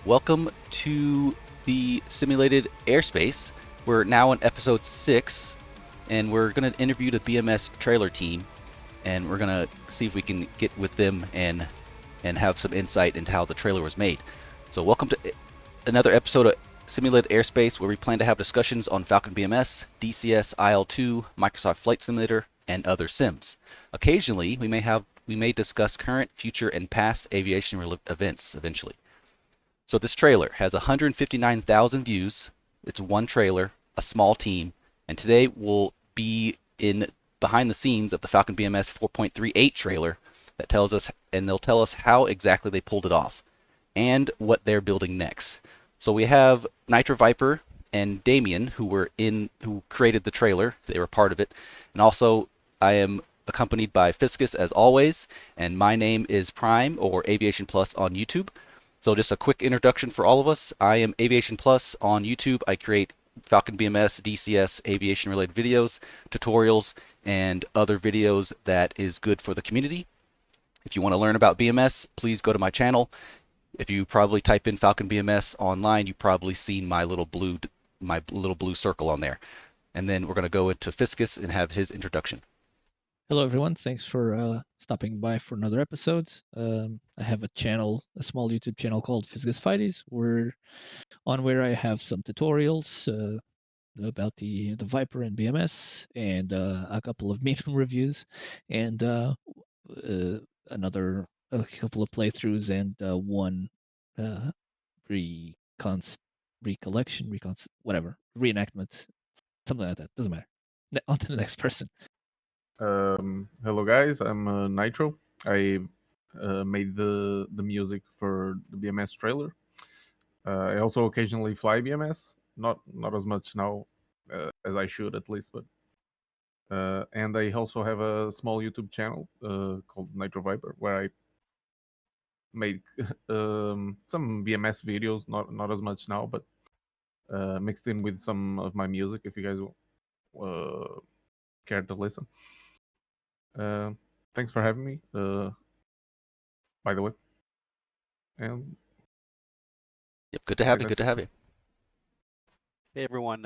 Welcome to the simulated airspace. We're now on episode 6, and we're going to interview the BMS trailer team, and we're going to see if we can get with them and have some insight into how the trailer was made. So welcome to another episode of Simulated Airspace, where we plan to have discussions on Falcon BMS, DCS IL2, Microsoft Flight Simulator, and other sims. Occasionally, we may discuss current, future, and past aviation events eventually. So this trailer has 159,000 views. It's one trailer, a small team, and today we'll be in behind the scenes of the Falcon BMS 4.38 trailer that tells us, and they'll tell us how exactly they pulled it off and what they're building next. So we have NitroViper and Damien, who created the trailer. They were part of it, and also I am accompanied by Fiscus as always, and my name is Prime, or Aviation Plus on YouTube. So just a quick introduction for all of us. I am Aviation Plus on YouTube. I create Falcon BMS, DCS, aviation related videos, tutorials, and other videos that is good for the community. If you want to learn about BMS, please go to my channel. If you probably type in Falcon BMS online, you've probably seen my little blue circle on there. And then we're going to go into Fiscus and have his introduction. Hello, everyone. Thanks for stopping by for another episode. I have a small YouTube channel called Fiscus Fighties, where I have some tutorials about the Viper and BMS, and a couple of meme reviews, and a couple of playthroughs, and one reenactment, something like that. Doesn't matter. On to the next person. Hello guys, I'm Nitro. I made the music for the BMS trailer. I also occasionally fly BMS, not as much now as I should at least, but and I also have a small YouTube channel called NitroViper, where I made some BMS videos, not as much now, but mixed in with some of my music if you guys care to listen. Thanks for having me, by the way. And yep, good to have you. Hey everyone,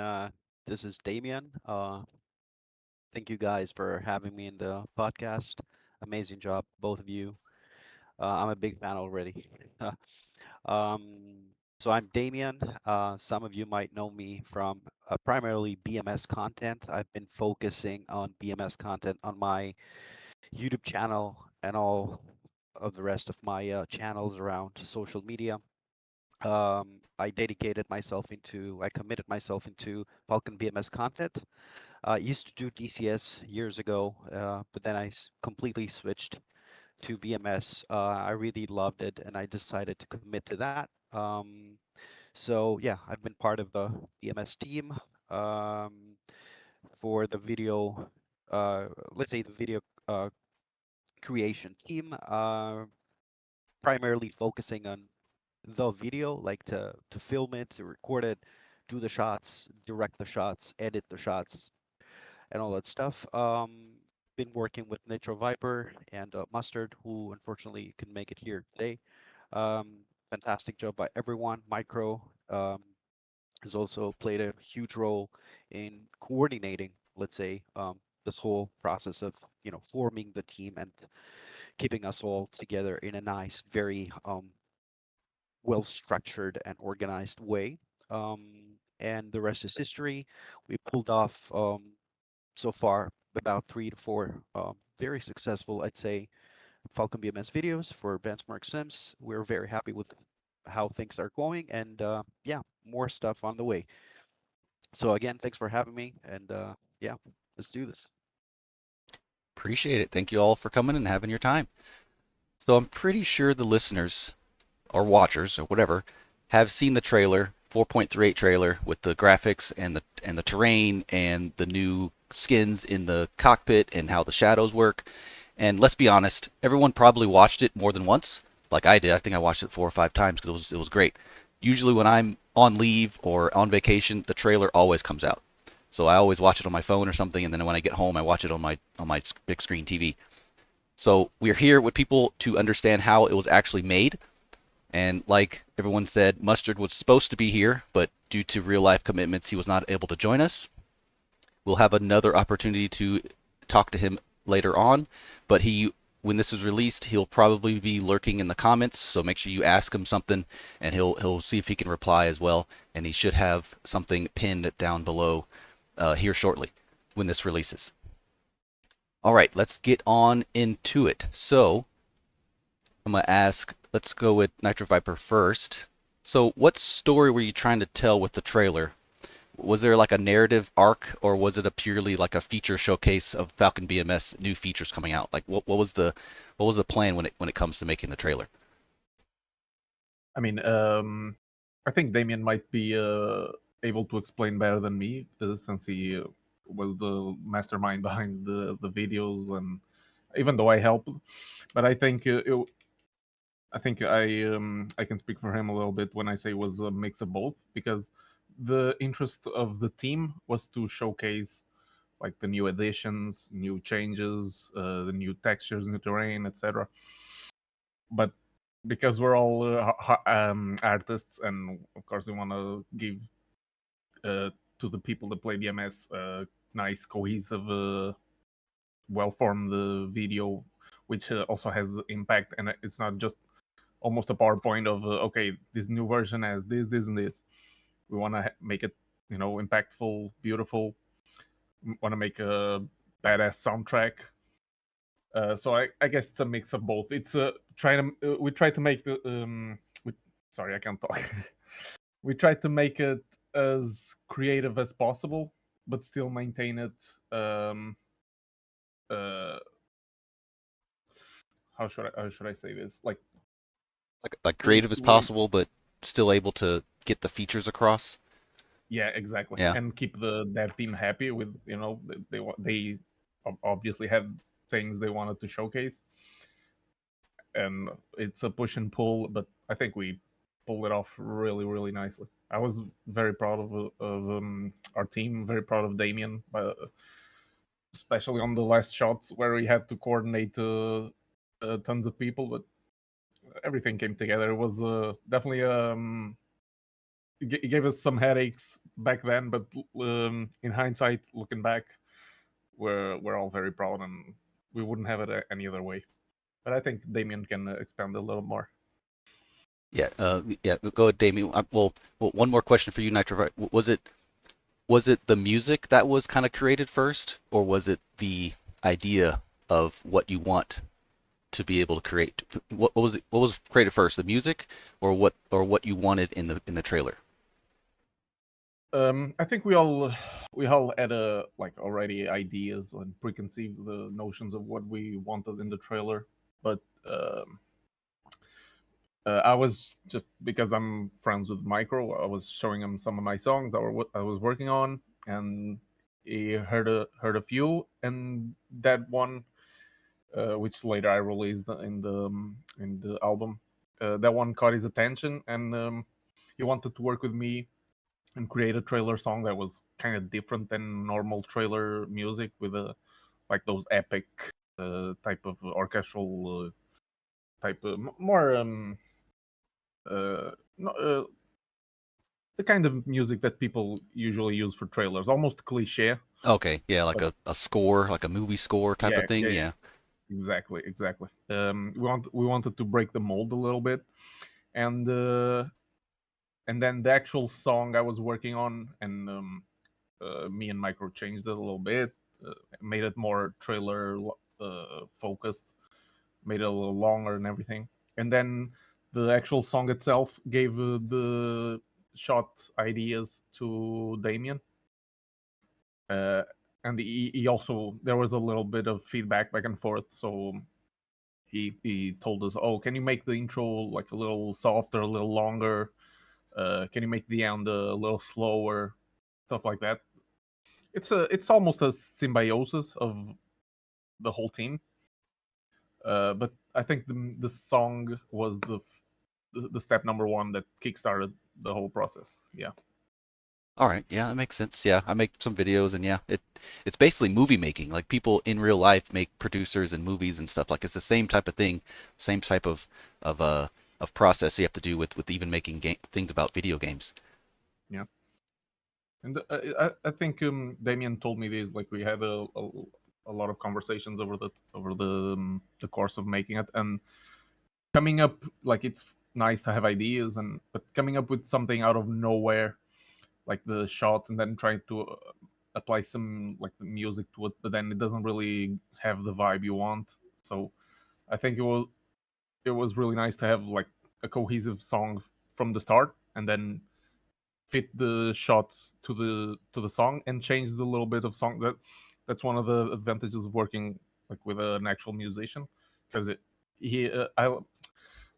this is Damien. Thank you guys for having me in the podcast. Amazing job, both of you. I'm a big fan already. So I'm Damien. Some of you might know me from primarily BMS content. I've been focusing on BMS content on my YouTube channel and all of the rest of my channels around social media. I committed myself into Falcon BMS content. I used to do DCS years ago, but then I completely switched to BMS. I really loved it, and I decided to commit to that. So yeah, I've been part of the BMS team for the video, let's say the video creation team, primarily focusing on the video, like to film it, to record it, do the shots, direct the shots, edit the shots, and all that stuff. Been working with NitroViper and Mustard, who unfortunately couldn't make it here today. Fantastic job by everyone. Micro has also played a huge role in coordinating, let's say, this whole process of forming the team and keeping us all together in a nice, very well structured and organized way. And the rest is history. We pulled off so far about 3 to 4 very successful, I'd say, Falcon BMS videos for benchmark sims. We're very happy with how things are going, and yeah, more stuff on the way. So again, thanks for having me, and yeah, let's do this. Appreciate it. Thank you all for coming and having your time. So I'm pretty sure the listeners or watchers or whatever have seen the trailer, 4.38 trailer, with the graphics and the terrain and the new skins in the cockpit and how the shadows work. And let's be honest, everyone probably watched it more than once, like I did. I think I watched it 4 or 5 times because it was great. Usually when I'm on leave or on vacation, the trailer always comes out. So I always watch it on my phone or something, and then when I get home, I watch it on my big screen TV. So we're here with people to understand how it was actually made. And like everyone said, Mustard was supposed to be here, but due to real life commitments, he was not able to join us. We'll have another opportunity to talk to him later on, but when this is released, he'll probably be lurking in the comments, so make sure you ask him something and he'll see if he can reply as well, and he should have something pinned down below here shortly when this releases. All right, let's get on into it. So I'm going to ask, let's go with NitroViper first. So what story were you trying to tell with the trailer? Was there like a narrative arc, or was it a purely like a feature showcase of Falcon BMS new features coming out? Like what was the plan when it comes to making the trailer? I mean, I think Damien might be able to explain better than me, since he was the mastermind behind the videos, and even though I helped, but I think I can speak for him a little bit when I say it was a mix of both, because the interest of the team was to showcase like the new additions, new changes, the new textures, new terrain, etc. But because we're all artists, and of course we want to give to the people that play BMS nice, cohesive, well-formed video, which also has impact, and it's not just almost a PowerPoint of okay, this new version has this, and this. We want to make it, impactful, beautiful. Want to make a badass soundtrack. So I guess it's a mix of both. It's we try to make the sorry, I can't talk. We try to make it as creative as possible, but still maintain it. How should I say this? Like creative as possible, but still able to get the features across. Yeah, exactly. Yeah. And keep the dev team happy with, they obviously had things they wanted to showcase, and it's a push and pull, but I think we pulled it off really, really nicely. I was very proud of our team, very proud of Damien, especially on the last shots where we had to coordinate tons of people, but everything came together. It was definitely it gave us some headaches back then, but in hindsight, looking back, we're all very proud, and we wouldn't have it any other way. But I think Damien can expand a little more. Yeah, go ahead, Damien. Well, one more question for you, Nitro. Was it the music that was kind of created first, or was it the idea of what you want to be able to create? What was created first, the music, or what you wanted in the trailer? I think we all had already ideas and preconceived the notions of what we wanted in the trailer, but I was just, because I'm friends with Micro, I was showing him some of my songs that what I was working on, and he heard a few, and that one, which later I released in the album, that one caught his attention, and he wanted to work with me and create a trailer song that was kind of different than normal trailer music, with like those epic type of orchestral type of more no, the kind of music that people usually use for trailers, almost cliche. Okay, yeah, like a score, like a movie score type of thing. Yeah. Exactly. We wanted to break the mold a little bit, and then the actual song I was working on, and me and Micro changed it a little bit, made it more trailer focused, made it a little longer and everything. And then the actual song itself gave the shot ideas to Damien. And he also, there was a little bit of feedback back and forth. So he told us, oh, can you make the intro like a little softer, a little longer? Can you make the end a little slower? Stuff like that. It's almost a symbiosis of the whole team. But I think the song was the step number one that kickstarted the whole process. Yeah. All right, yeah, that makes sense. Yeah, I make some videos, and yeah, it's basically movie making. Like people in real life make producers and movies and stuff. Like it's the same type of thing, same type of of process you have to do with even making things about video games. Yeah. And I think Damien told me this. Like we had a lot of conversations over the course of making it, and coming up, like it's nice to have ideas, but coming up with something out of nowhere, like the shots, and then trying to apply some like the music to it, but then it doesn't really have the vibe you want. So I think it was really nice to have like a cohesive song from the start, and then fit the shots to the song and change the little bit of song. That's one of the advantages of working like with an actual musician, because it he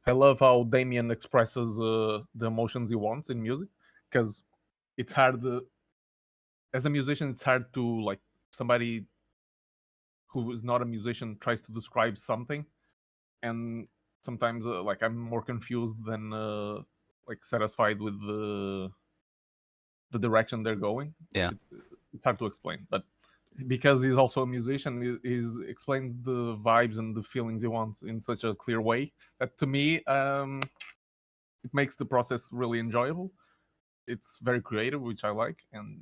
I love how Damien expresses the emotions he wants in music, because it's hard as a musician. It's hard to like somebody who is not a musician tries to describe something, and sometimes like I'm more confused than like satisfied with the direction they're going. Like Yeah. it's hard to explain, but because he's also a musician, he's explained the vibes and the feelings he wants in such a clear way that to me, it makes the process really enjoyable. It's very creative, which I like, and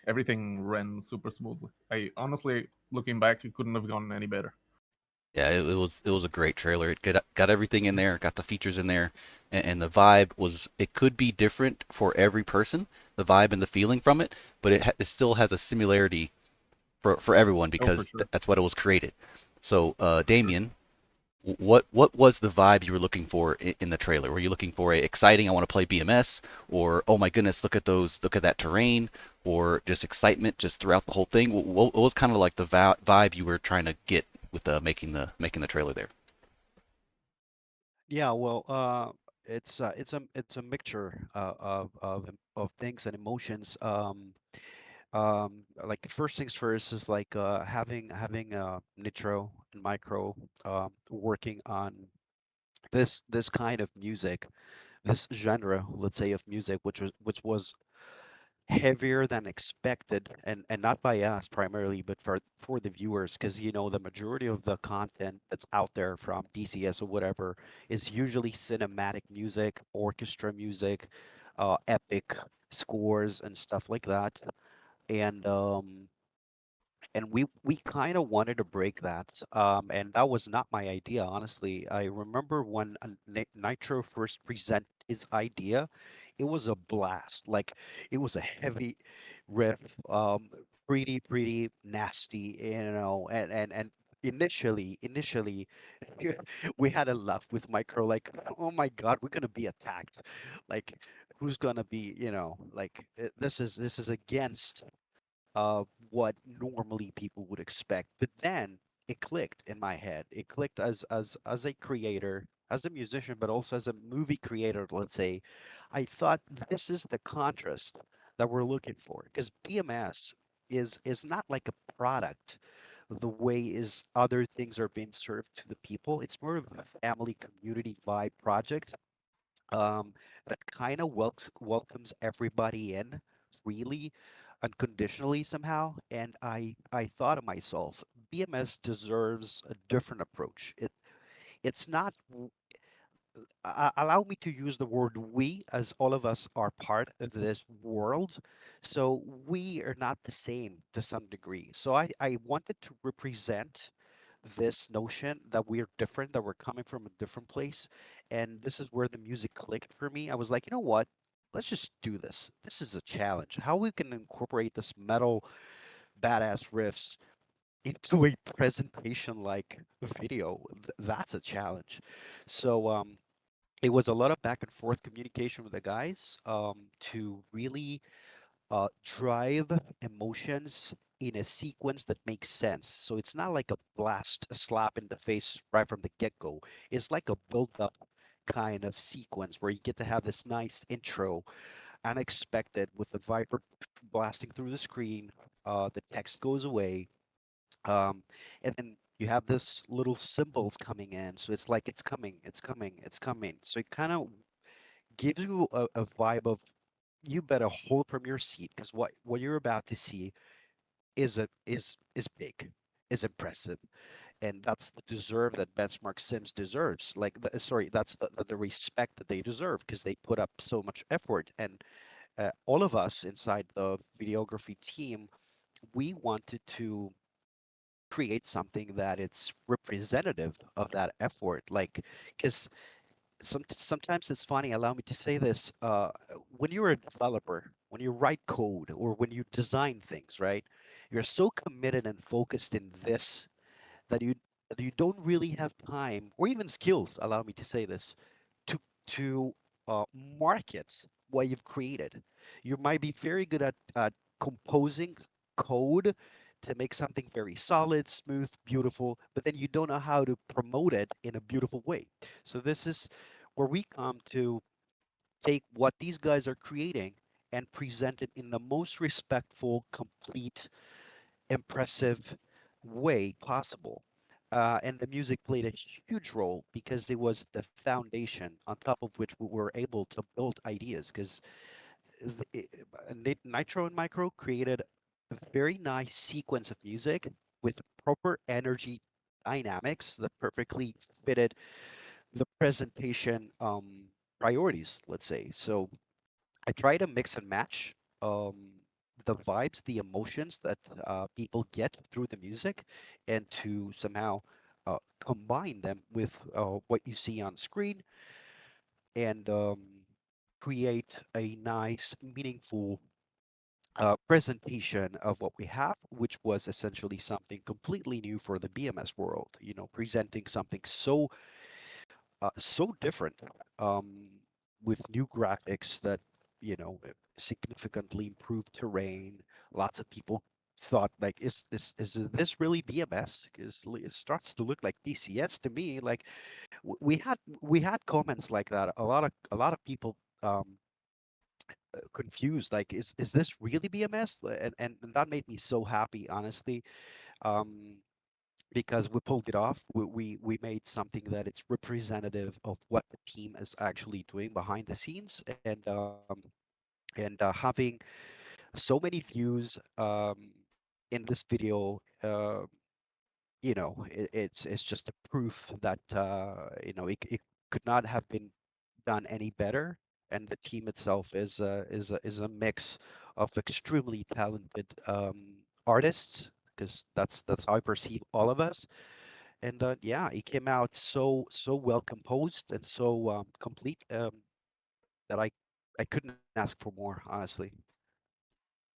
everything ran super smoothly. I honestly, looking back, it couldn't have gone any better. Yeah, it was a great trailer. It got everything in there, got the features in there, and the vibe was. It could be different for every person, the vibe and the feeling from it, but it still has a similarity for everyone Oh, for because sure, that's what it was created. So, for sure. Damien, what was the vibe you were looking for in the trailer? Were you looking for a exciting, I want to play BMS, or oh my goodness, look at that terrain, or just excitement just throughout the whole thing? What was kind of like the vibe you were trying to get with making the trailer there? Yeah, well, it's a mixture of things and emotions. Like first things first is like having Nitro and Micro working on this kind of music, this genre, let's say, of music, which was heavier than expected, and not by us primarily, but for the viewers, because the majority of the content that's out there from DCS or whatever is usually cinematic music, orchestra music, epic scores and stuff like that. And um and we kind of wanted to break that, and that was not my idea, honestly. I remember when Nitro first presented his idea, it was a blast. Like, it was a heavy riff, pretty nasty, and initially we had a laugh with Micro, like, oh my god, we're gonna be attacked. Like, who's gonna be, like, this is against what normally people would expect. But then it clicked in my head. It clicked as a creator, as a musician, but also as a movie creator. Let's say, I thought this is the contrast that we're looking for, because BMS is not like a product the way is other things are being served to the people. It's more of a family community vibe project, um, that kind of welcomes everybody in freely, unconditionally somehow. And I thought to myself, BMS deserves a different approach. It's not. Allow me to use the word we, as all of us are part of this world. So we are not the same to some degree. So I wanted to represent this notion that we're different, that we're coming from a different place. And this is where the music clicked for me. I was like, you know what? Let's just do this. This is a challenge. How we can incorporate this metal badass riffs into a presentation like video. That's a challenge. So it was a lot of back and forth communication with the guys, to really drive emotions in a sequence that makes sense. So it's not like a blast, a slap in the face right from the get go. It's like a build up kind of sequence where you get to have this nice intro, unexpected, with the Viper blasting through the screen. The text goes away, and then you have this little symbols coming in. So it's like it's coming, it's coming, it's coming. So it kind of gives you a vibe of, you better hold from your seat, because what you're about to see is big, is impressive. and that's the deserve that Benchmark Sims deserves. Like, sorry, that's the respect that they deserve because they put up so much effort. And all of us inside the videography team, we wanted to create something that it's representative of that effort. Like, because sometimes it's funny, allow me to say this, when you're a developer, when you write code or when you design things, right, you're so committed and focused in this that you don't really have time or even skills, allow me to say this, to to market what you've created. You might be very good at composing code to make something very solid, smooth, beautiful, but then you don't know how to promote it in a beautiful way. So this is where we come to take what these guys are creating and present it in the most respectful, complete, impressive way possible. And the music played a huge role because it was the foundation on top of which we were able to build ideas. Because Nitro and Micro created a very nice sequence of music with proper energy dynamics that perfectly fitted the presentation priorities, let's say. So I try to mix and match um, the vibes, the emotions that people get through the music, and to somehow combine them with what you see on screen and create a nice, meaningful presentation of what we have, which was essentially something completely new for the BMS world. You know, presenting something so different, um, with new graphics that significantly improved terrain. Lots of people thought like, is this really BMS? Because it starts to look like DCS to me. Like we had comments like that. A lot of people confused. Like, is this really BMS? And that made me so happy, honestly. Um, because we pulled it off. We made something that it's representative of what the team is actually doing behind the scenes, and having so many views in this video, it's just a proof that it could not have been done any better. And the team itself is a mix of extremely talented artists, because that's how I perceive all of us. And yeah, it came out so well composed and so complete, that I couldn't ask for more, honestly.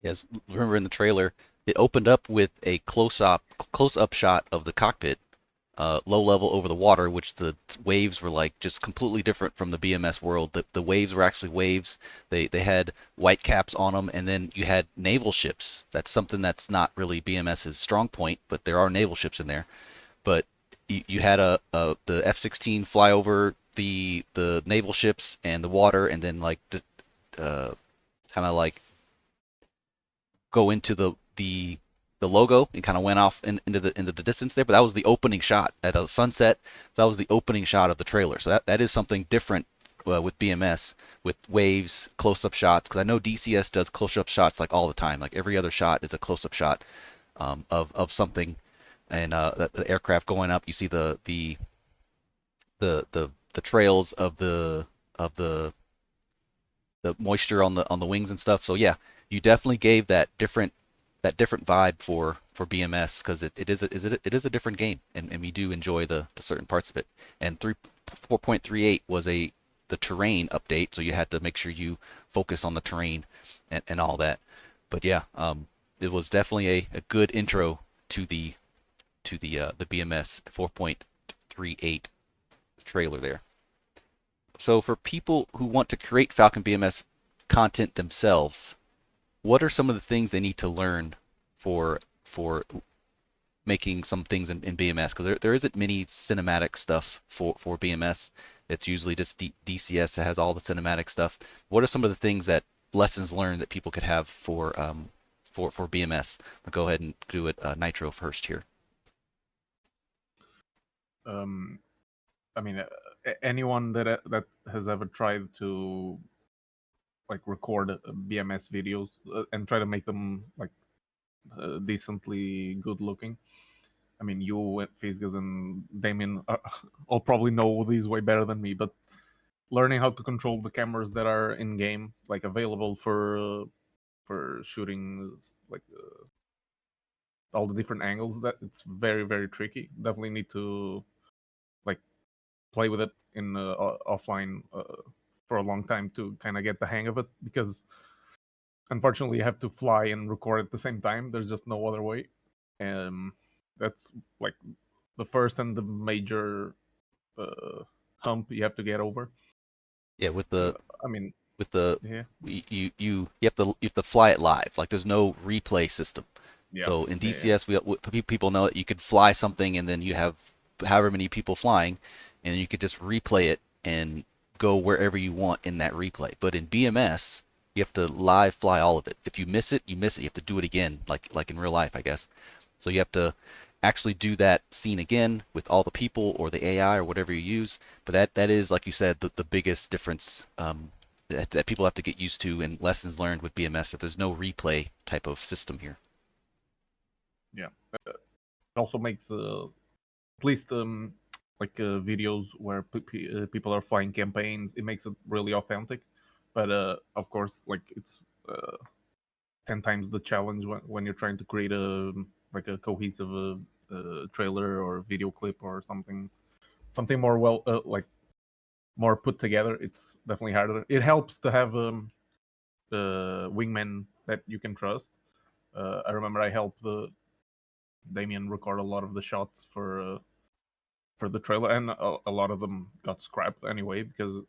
Yes, remember in the trailer, it opened up with a close up shot of the cockpit, low level over the water, which the waves were like just completely different from the BMS world. The waves were actually waves. They had white caps on them, and then you had naval ships. That's something that's not really BMS's strong point, but there are naval ships in there. But you had the F-16 fly over the naval ships and the water, and then like kind of like go into the logo and kind of went off into the distance there. But that was the opening shot at a sunset. That was the opening shot of the trailer. So that is something different with BMS, with waves, close-up shots. Because I know DCS does close-up shots like all the time. Like every other shot is a close-up shot of something, and the aircraft going up. You see the trails of the moisture on the wings and stuff. So yeah, you definitely gave that different vibe for BMS, because it is a different game, and we do enjoy the certain parts of it. And 4.38 was the terrain update, so you had to make sure you focus on the terrain and all that. But yeah, it was definitely a good intro to the BMS 4.38 trailer there. So for people who want to create Falcon BMS content themselves, what are some of the things they need to learn for making some things in BMS? Because there isn't many cinematic stuff for BMS. It's usually just DCS that has all the cinematic stuff. What are some of the things that lessons learned that people could have for BMS? I'll go ahead and do it Nitro first here. Um, I mean, anyone that has ever tried to like record BMS videos and try to make them like decently good looking, I mean, you, Fisgas, and Damien all probably know these way better than me, but learning how to control the cameras that are in game, like available for shooting, like all the different angles, that it's very very tricky. Definitely need to like play with it in offline for a long time to kind of get the hang of it, because unfortunately you have to fly and record at the same time. There's just no other way. And that's like the first and the major hump you have to get over. Yeah, with Uh, the I mean, with the yeah, you have to fly it live. Like there's no replay system. yeah, So in yeah, DCS, people know that you could fly something and then you have however many people flying, and you could just replay it and go wherever you want in that replay. But in BMS, you have to live fly all of it. If you miss it, you miss it. You have to do it again, like in real life, I guess. So you have to actually do that scene again with all the people or the AI or whatever you use. But that is, like you said, the biggest difference that people have to get used to and lessons learned with BMS, that there's no replay type of system here. yeah. It also makes at least like videos where people are flying campaigns. It makes it really authentic. But of course, like it's 10 times the challenge when you're trying to create a like a cohesive trailer or video clip or something more well like more put together. It's definitely harder. It helps to have wingmen that you can trust. I remember I helped Damien record a lot of the shots for the trailer, and a lot of them got scrapped anyway because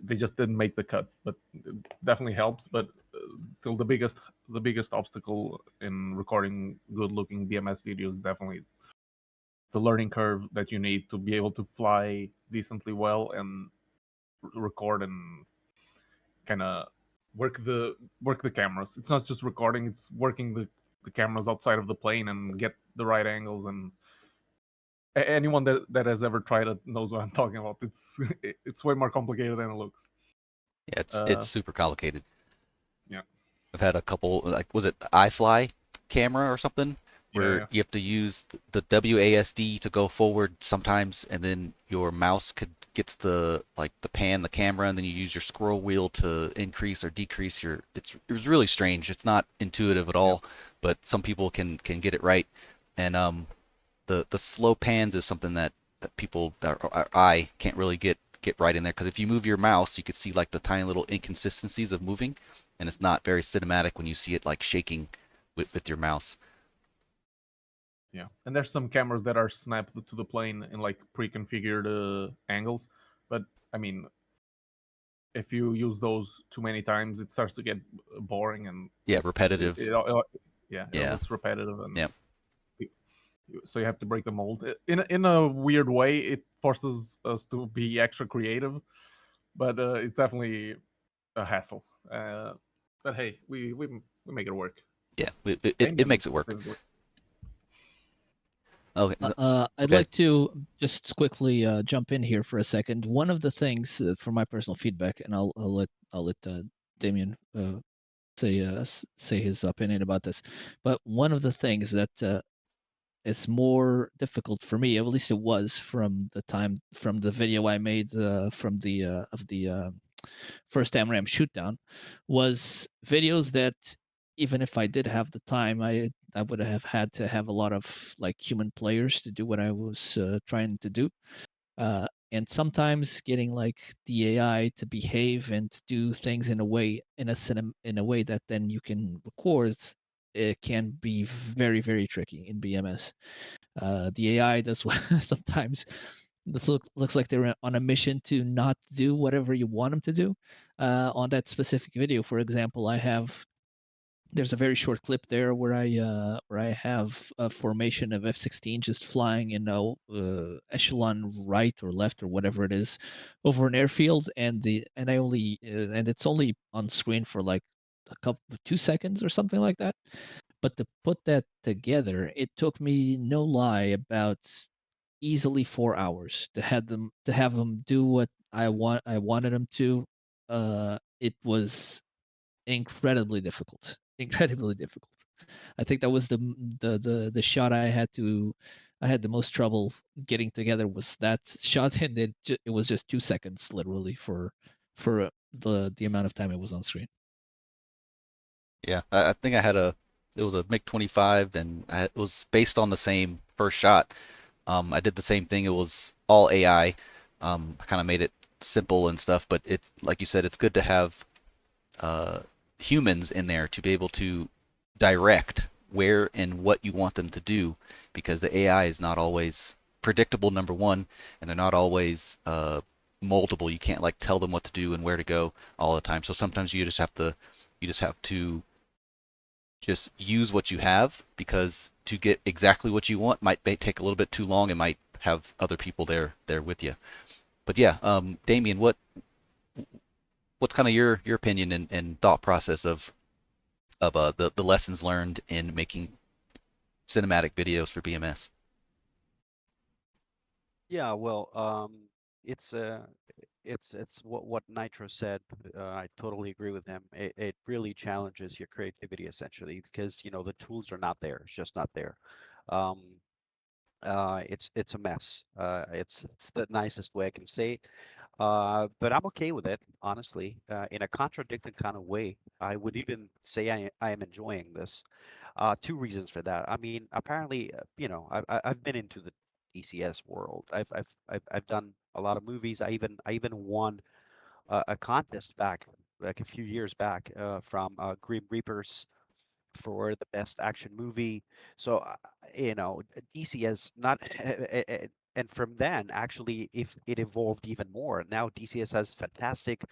they just didn't make the cut. But it definitely helps. But still, the biggest obstacle in recording good looking BMS videos is definitely the learning curve that you need to be able to fly decently well and record and kind of work the cameras. It's not just recording; it's working the cameras outside of the plane and get the right angles. And anyone that has ever tried it knows what I'm talking about. It's way more complicated than it looks. Yeah, it's Uh, it's super complicated. yeah, I've had a couple, like, was it iFly camera or something, yeah, where yeah, you have to use the WASD to go forward sometimes, and then your mouse gets the pan the camera, and then you use your scroll wheel to increase or decrease your. It was really strange. It's not intuitive at yeah, all, but some people can get it right, and the slow pans is something that people or I can't really get right in there, because if you move your mouse, you could see like the tiny little inconsistencies of moving, and it's not very cinematic when you see it like shaking with your mouse. yeah. And there's some cameras that are snapped to the plane in like pre-configured angles, but I mean, if you use those too many times, it starts to get boring, and Yeah, it, repetitive. it, it yeah, it Yeah, looks repetitive, and yeah, so you have to break the mold. In a weird way, it forces us to be extra creative, but it's definitely a hassle. But hey, we make it work. yeah. It Damien, makes it work. specifically. Okay, I'd okay. like to just quickly jump in here for a second. One of the things for my personal feedback, and I'll let Damien say his opinion about this. But one of the things that is more difficult for me, at least it was from the video I made from the of the first AMRAM shootdown, was videos that even if I did have the time, I would have had to have a lot of like human players to do what I was trying to do. And sometimes getting like the AI to behave and to do things in a way in a way that then you can record, it can be very tricky in BMS. The AI does sometimes. This looks like they're on a mission to not do whatever you want them to do. On that specific video, for example, there's a very short clip there where I have a formation of F-16 just flying in a echelon right or left or whatever it is over an airfield, and it's only on screen for like a couple 2 seconds or something like that. But to put that together, it took me, no lie, about easily 4 hours to have them do what I wanted them to. It was incredibly difficult. Incredibly difficult. I think that was the shot I had the most trouble getting together was that shot, and it was just 2 seconds literally for the amount of time it was on screen. Yeah, I think I had it was a MiG 25, and it was based on the same first shot. I did the same thing. It was all AI. I kind of made it simple and stuff, but it's like you said, it's good to have uh, humans in there to be able to direct where and what you want them to do, because the AI is not always predictable, number one, and they're not always moldable. You can't like tell them what to do and where to go all the time. So sometimes you just have to just use what you have, because to get exactly what you want may take a little bit too long and might have other people there with you. But yeah, Damien, what's kind of your opinion and thought process of the lessons learned in making cinematic videos for BMS? Yeah, well, it's it's what Nitro said. I totally agree with him. It really challenges your creativity essentially because the tools are not there. It's just not there. Um, it's a mess. It's the nicest way I can say it. But I'm okay with it, honestly. In a contradicting kind of way, I would even say I am enjoying this. Two reasons for that. I mean, apparently, I've been into the DCS world. I've done a lot of movies. I even won a contest back like a few years back from Grim Reapers for the best action movie. So, DCS not, and from then actually, if it evolved even more. Now DCS has fantastic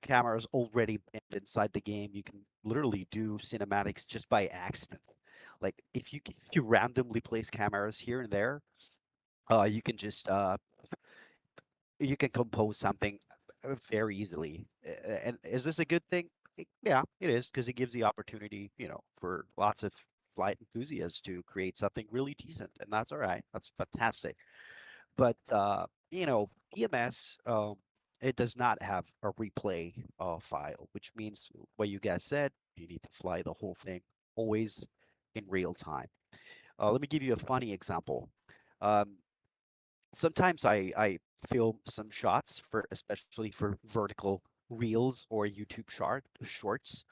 cameras already inside the game. You can literally do cinematics just by accident. Like if you randomly place cameras here and there, you can just you can compose something very easily. And is this a good thing? Yeah, it is because it gives the opportunity, for lots of flight enthusiasts to create something really decent, and that's all right. That's fantastic. But BMS, it does not have a replay file, which means what you guys said, you need to fly the whole thing always in real time. Let me give you a funny example. Um, Sometimes I film some shots for especially for vertical reels or YouTube shorts,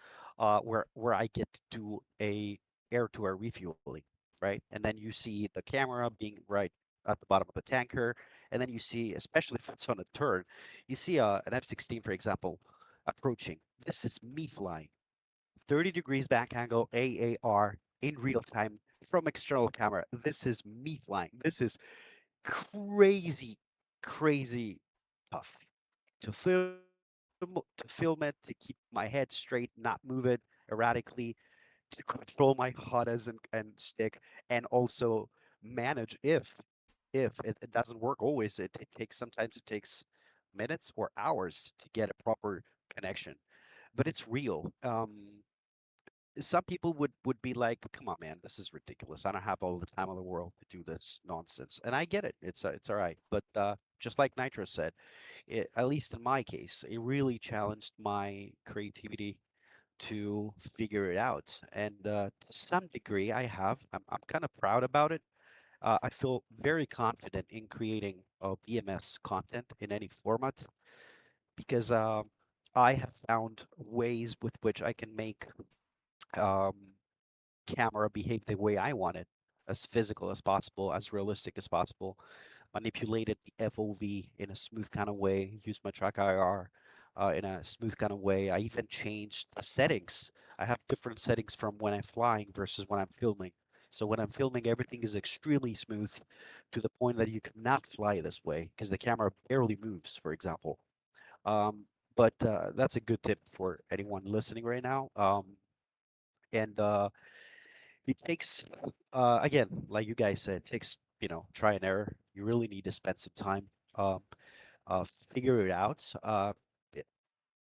where I get to do a air-to-air refueling, right? And then you see the camera being right at the bottom of the tanker, and then you see, especially if it's on a turn, you see an F-16, for example, approaching. This is me flying 30 degrees back angle AAR in real time from external camera. This is me flying. This is crazy, crazy tough to film it, to keep my head straight, not move it erratically, to control my HUDs and stick, and also manage if it doesn't work always. It takes sometimes it takes minutes or hours to get a proper connection, but it's real. Some people would be like, "Come on, man, this is ridiculous. I don't have all the time in the world to do this nonsense." And I get it. It's all right. But just like Nitro said, at least in my case, it really challenged my creativity to figure it out. And to some degree, I have. I'm kind of proud about it. I feel very confident in creating BMS content in any format because I have found ways with which I can make um, camera behave the way I want it, as physical as possible, as realistic as possible. Manipulated the FOV in a smooth kind of way, use my track IR in a smooth kind of way. I even changed the settings. I have different settings from when I'm flying versus when I'm filming. So when I'm filming, everything is extremely smooth to the point that you cannot fly this way because the camera barely moves, for example. Um, but that's a good tip for anyone listening right now. And it takes, again, like you guys said, it takes, try and error. You really need to spend some time, um, figure it out, e-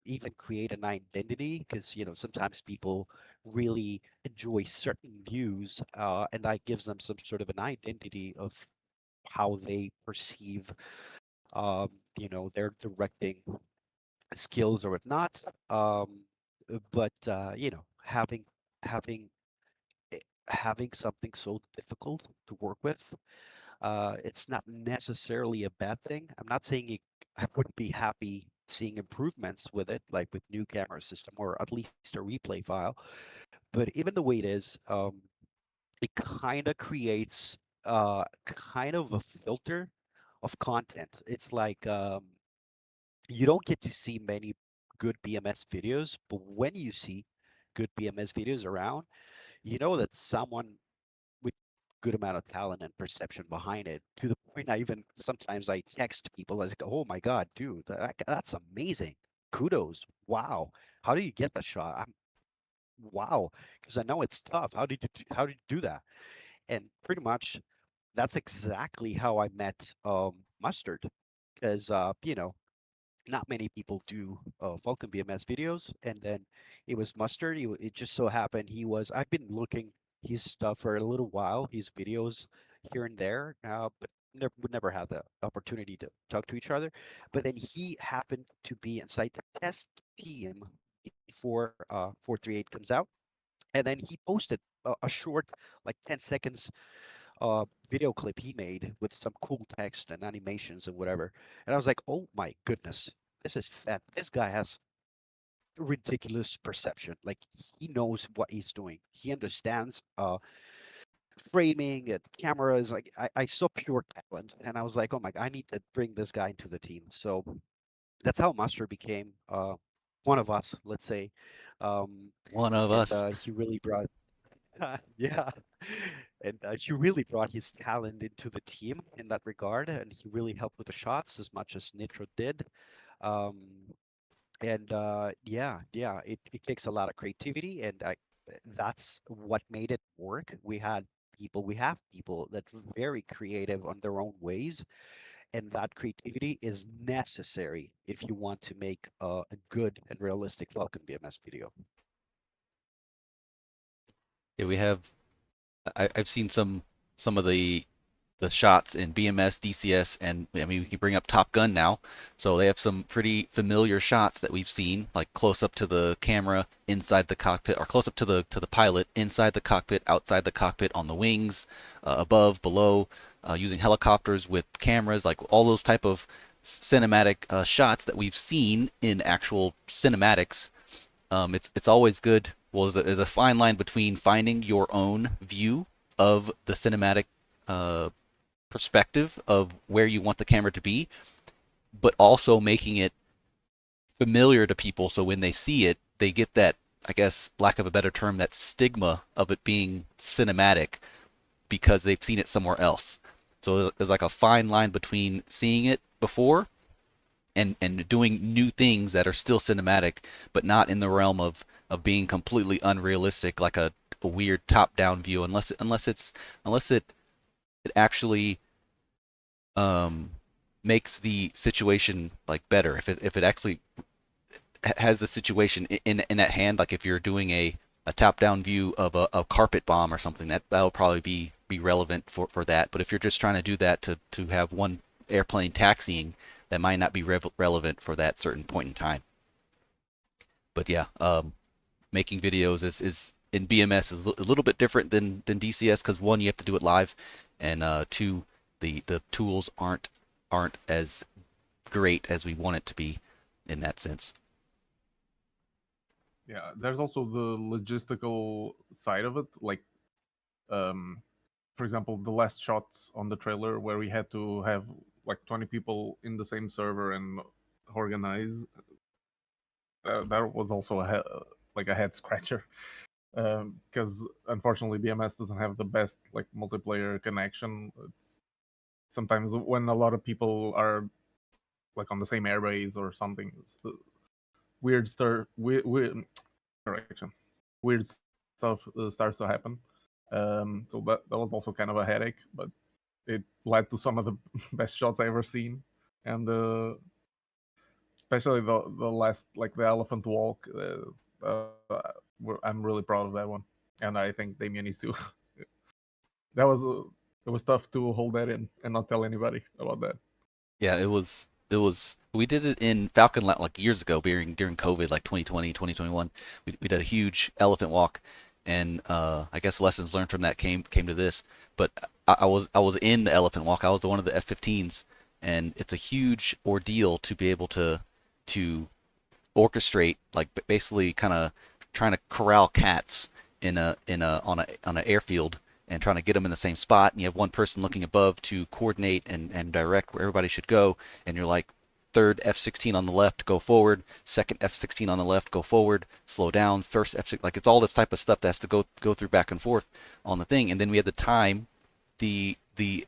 even create an identity, because, sometimes people really enjoy certain views, and that gives them some sort of an identity of how they perceive, um, their directing skills or whatnot. But, having having something so difficult to work with. It's not necessarily a bad thing. I'm not saying I wouldn't be happy seeing improvements with it, like with new camera system or at least a replay file. But even the way it is, it kind of creates kind of a filter of content. It's like you don't get to see many good BMS videos, but when you see good BMS videos around, you know that someone with good amount of talent and perception behind it, to the point I even sometimes I text people as, oh my god, dude, that's amazing, kudos, wow, how do you get that shot? Wow, because I know it's tough. How did you do that? And pretty much that's exactly how I met Mustard, because not many people do Falcon BMS videos, and then it was Mustard. It just so happened he was. I've been looking his stuff for a little while, his videos here and there, but would never have the opportunity to talk to each other. But then he happened to be inside the test team before 4.38 comes out, and then he posted a short, like 10 seconds video clip he made with some cool text and animations and whatever. And I was like, oh my goodness, this is fat. This guy has ridiculous perception. Like he knows what he's doing. He understands framing and cameras. Like I saw pure talent, and I was like, oh my, I need to bring this guy into the team. So that's how Master became one of us, let's say. One of And us. he really brought yeah. And he really brought his talent into the team in that regard, and he really helped with the shots as much as Nitro did. Um, and yeah, it takes a lot of creativity, and that's what made it work. We have people that very creative on their own ways, and that creativity is necessary if you want to make a good and realistic Falcon BMS video. Yeah, we have. I've seen some of the shots in BMS, DCS, and I mean we can bring up Top Gun now. So they have some pretty familiar shots that we've seen, like close up to the camera inside the cockpit, or close up to the pilot inside the cockpit, outside the cockpit, on the wings, above, below, using helicopters with cameras, like all those type of cinematic shots that we've seen in actual cinematics. It's always good. Well, there's a fine line between finding your own view of the cinematic perspective of where you want the camera to be, but also making it familiar to people so when they see it, they get that, I guess, lack of a better term, that stigma of it being cinematic because they've seen it somewhere else. So there's like a fine line between seeing it before and doing new things that are still cinematic, but not in the realm of being completely unrealistic, like a weird top-down view, unless it actually makes the situation like better. If it actually has the situation in at hand, like if you're doing a top-down view of a carpet bomb or something, that'll probably be relevant for that. But if you're just trying to do that to have one airplane taxiing, that might not be relevant for that certain point in time. But yeah, making videos is in BMS is a little bit different than DCS because one, you have to do it live, and two, the tools aren't as great as we want it to be in that sense. Yeah, there's also the logistical side of it. Like, for example, the last shots on the trailer where we had to have like 20 people in the same server and organize. That was also like a head scratcher because unfortunately BMS doesn't have the best like multiplayer connection. It's sometimes when a lot of people are like on the same airbase or something, weird correction, weird stuff starts to happen. So that was also kind of a headache, but it led to some of the best shots I ever seen, and especially the last, like the elephant walk. I'm really proud of that one, and I think Damien is too. That was it was tough to hold that in and not tell anybody about that. Yeah, it was we did it in Falcon like years ago during COVID, like 2020, 2021. We did a huge elephant walk, and I guess lessons learned from that came to this. But I was in the Elephant Walk. I was one of the F-15s, and it's a huge ordeal to be able to orchestrate, like basically kind of trying to corral cats on an airfield and trying to get them in the same spot. And you have one person looking above to coordinate and direct where everybody should go. And you're like, third F-16 on the left, go forward. Second F-16 on the left, go forward. Slow down. First F-16, like it's all this type of stuff that has to go through back and forth on the thing. And then we had to time the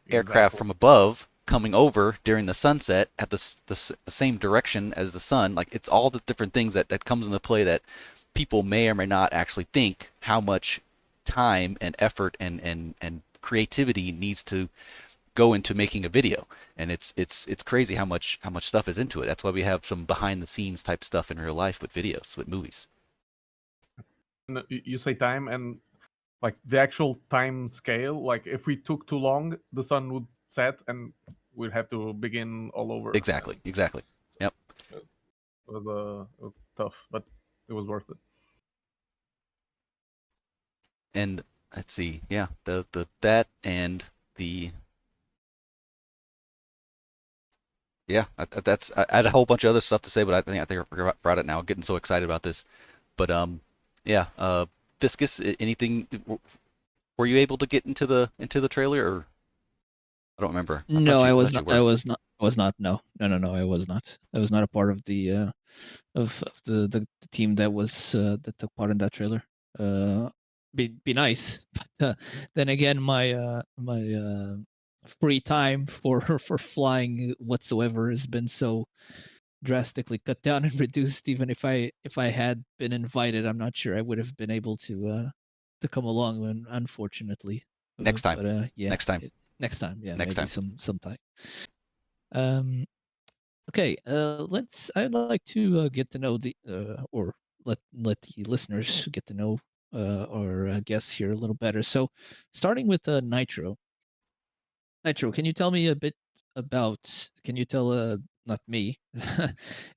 aircraft from above coming over during the sunset at the same direction as the sun. Like it's all the different things that comes into play that people may or may not actually think how much time and effort and creativity needs to go into making a video. And it's crazy how much stuff is into it. That's why we have some behind the scenes type stuff in real life with videos, with movies. You say time, and like the actual time scale, like if we took too long, the sun would set and we'd have to begin all over. Exactly. Yep. It was tough, but it was worth it. And let's see, yeah, the that and the yeah, that's I had a whole bunch of other stuff to say, but I think I forgot it now. I'm getting so excited about this, but yeah, Viscus, anything? Were you able to get into the trailer, or I don't remember. No, I was not. I was not. I was not. No. I was not. I was not a part of the of the team that was that took part in that trailer. Be nice, but then again, my free time for flying whatsoever has been so drastically cut down and reduced. Even if I had been invited, I'm not sure I would have been able to come along. Unfortunately, Next time. But yeah, next time. Next time, yeah, Next maybe time. sometime. Okay, I'd like to get to know the or let the listeners get to know our guests here a little better. So, starting with Nitro. Nitro, can you tell me a bit about? Can you tell not me,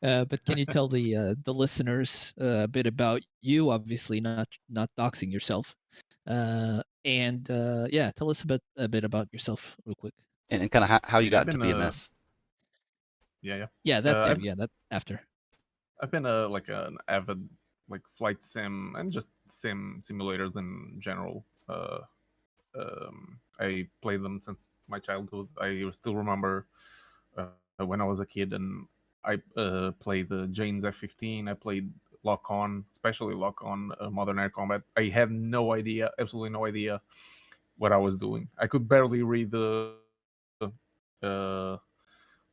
but can you tell the listeners a bit about you? Obviously, not doxing yourself. And yeah, tell us a bit about yourself real quick. And kind of how you got into been, BMS. Yeah, that too. Yeah, that after. I've been like an avid like flight sim and just simulators in general. I played them since my childhood. I still remember when I was a kid, and I played the Jane's F-15. I played Lock On, especially Lock On Modern Air Combat. I had no idea, absolutely no idea what I was doing. I could barely read the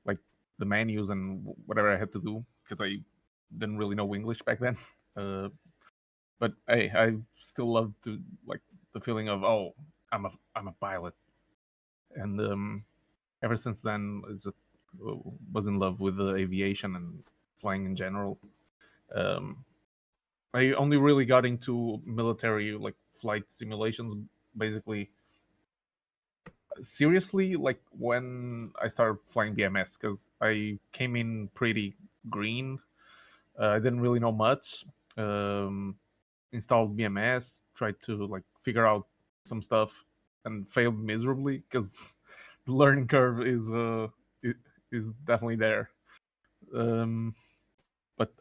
like the menus and whatever I had to do because I didn't really know English back then. But I still love to like the feeling of I'm a pilot, and ever since then I just was in love with the aviation and flying in general. Um, I only really got into military like flight simulations basically seriously like when I started flying BMS because I came in pretty green. I didn't really know much. Installed BMS, tried to like figure out some stuff, and failed miserably because the learning curve is definitely there. Um, but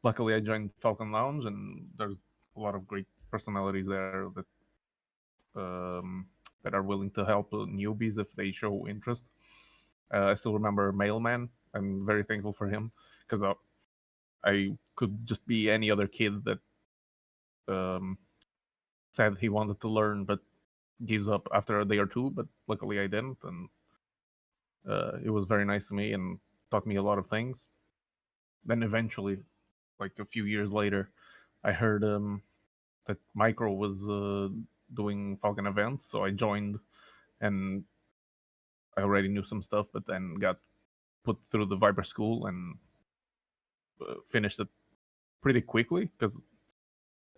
luckily I joined Falcon Lounge, and there's a lot of great personalities there that are willing to help newbies if they show interest. I still remember Mailman. I'm very thankful for him because I could just be any other kid that um, said he wanted to learn but gives up after a day or two. But luckily I didn't, and it was very nice to me and taught me a lot of things. Then eventually, like a few years later, I heard that Micro was doing Falcon events, so I joined, and I already knew some stuff, but then got put through the Viper school and finished it pretty quickly because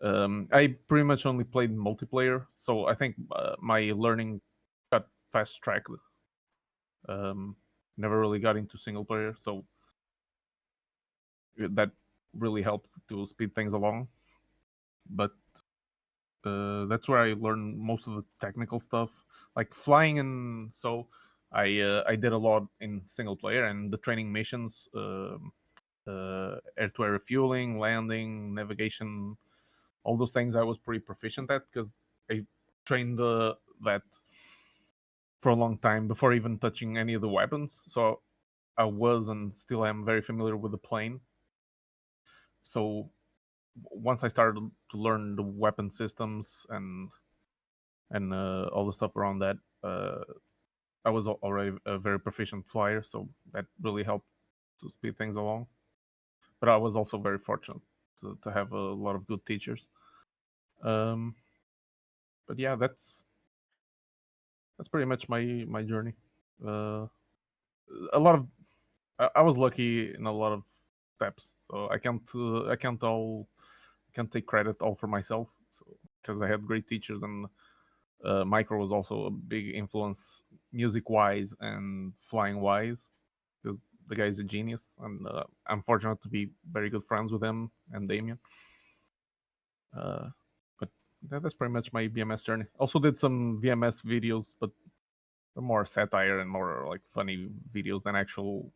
I pretty much only played multiplayer, so I think my learning got fast tracked. Never really got into single player, so that really helped to speed things along. But that's where I learned most of the technical stuff, like flying. And so I did a lot in single player and the training missions, air-to-air refueling, landing, navigation, all those things I was pretty proficient at because I trained that for a long time before even touching any of the weapons. So I was and still am very familiar with the plane. So once I started to learn the weapon systems and all the stuff around that, I was already a very proficient flyer, so that really helped to speed things along. But I was also very fortunate to have a lot of good teachers. But yeah, that's pretty much my journey. A lot of I was lucky in a lot of steps, so I can't take credit all for myself. So because I had great teachers, and Micro was also a big influence music wise and flying wise, because the guy is a genius, and I'm fortunate to be very good friends with him and Damien. But that's pretty much my BMS journey. Also did some VMS videos, but more satire and more like funny videos than actual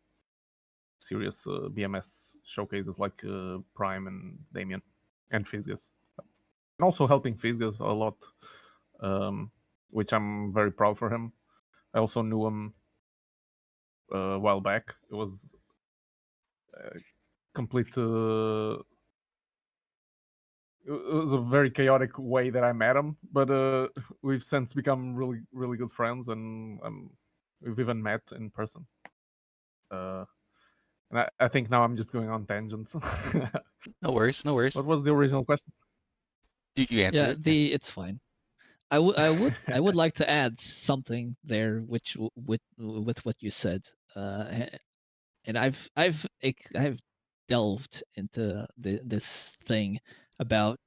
serious BMS showcases like Prime and Damien and Fisgus. And also helping Fisgus a lot, which I'm very proud for him. I also knew him a while back. It was complete. It was a very chaotic way that I met him, but we've since become really, really good friends, and we've even met in person. And I think now I'm just going on tangents. No worries, no worries. What was the original question? You answered it. It's fine. I would like to add something there, which with what you said, and I've delved into this thing about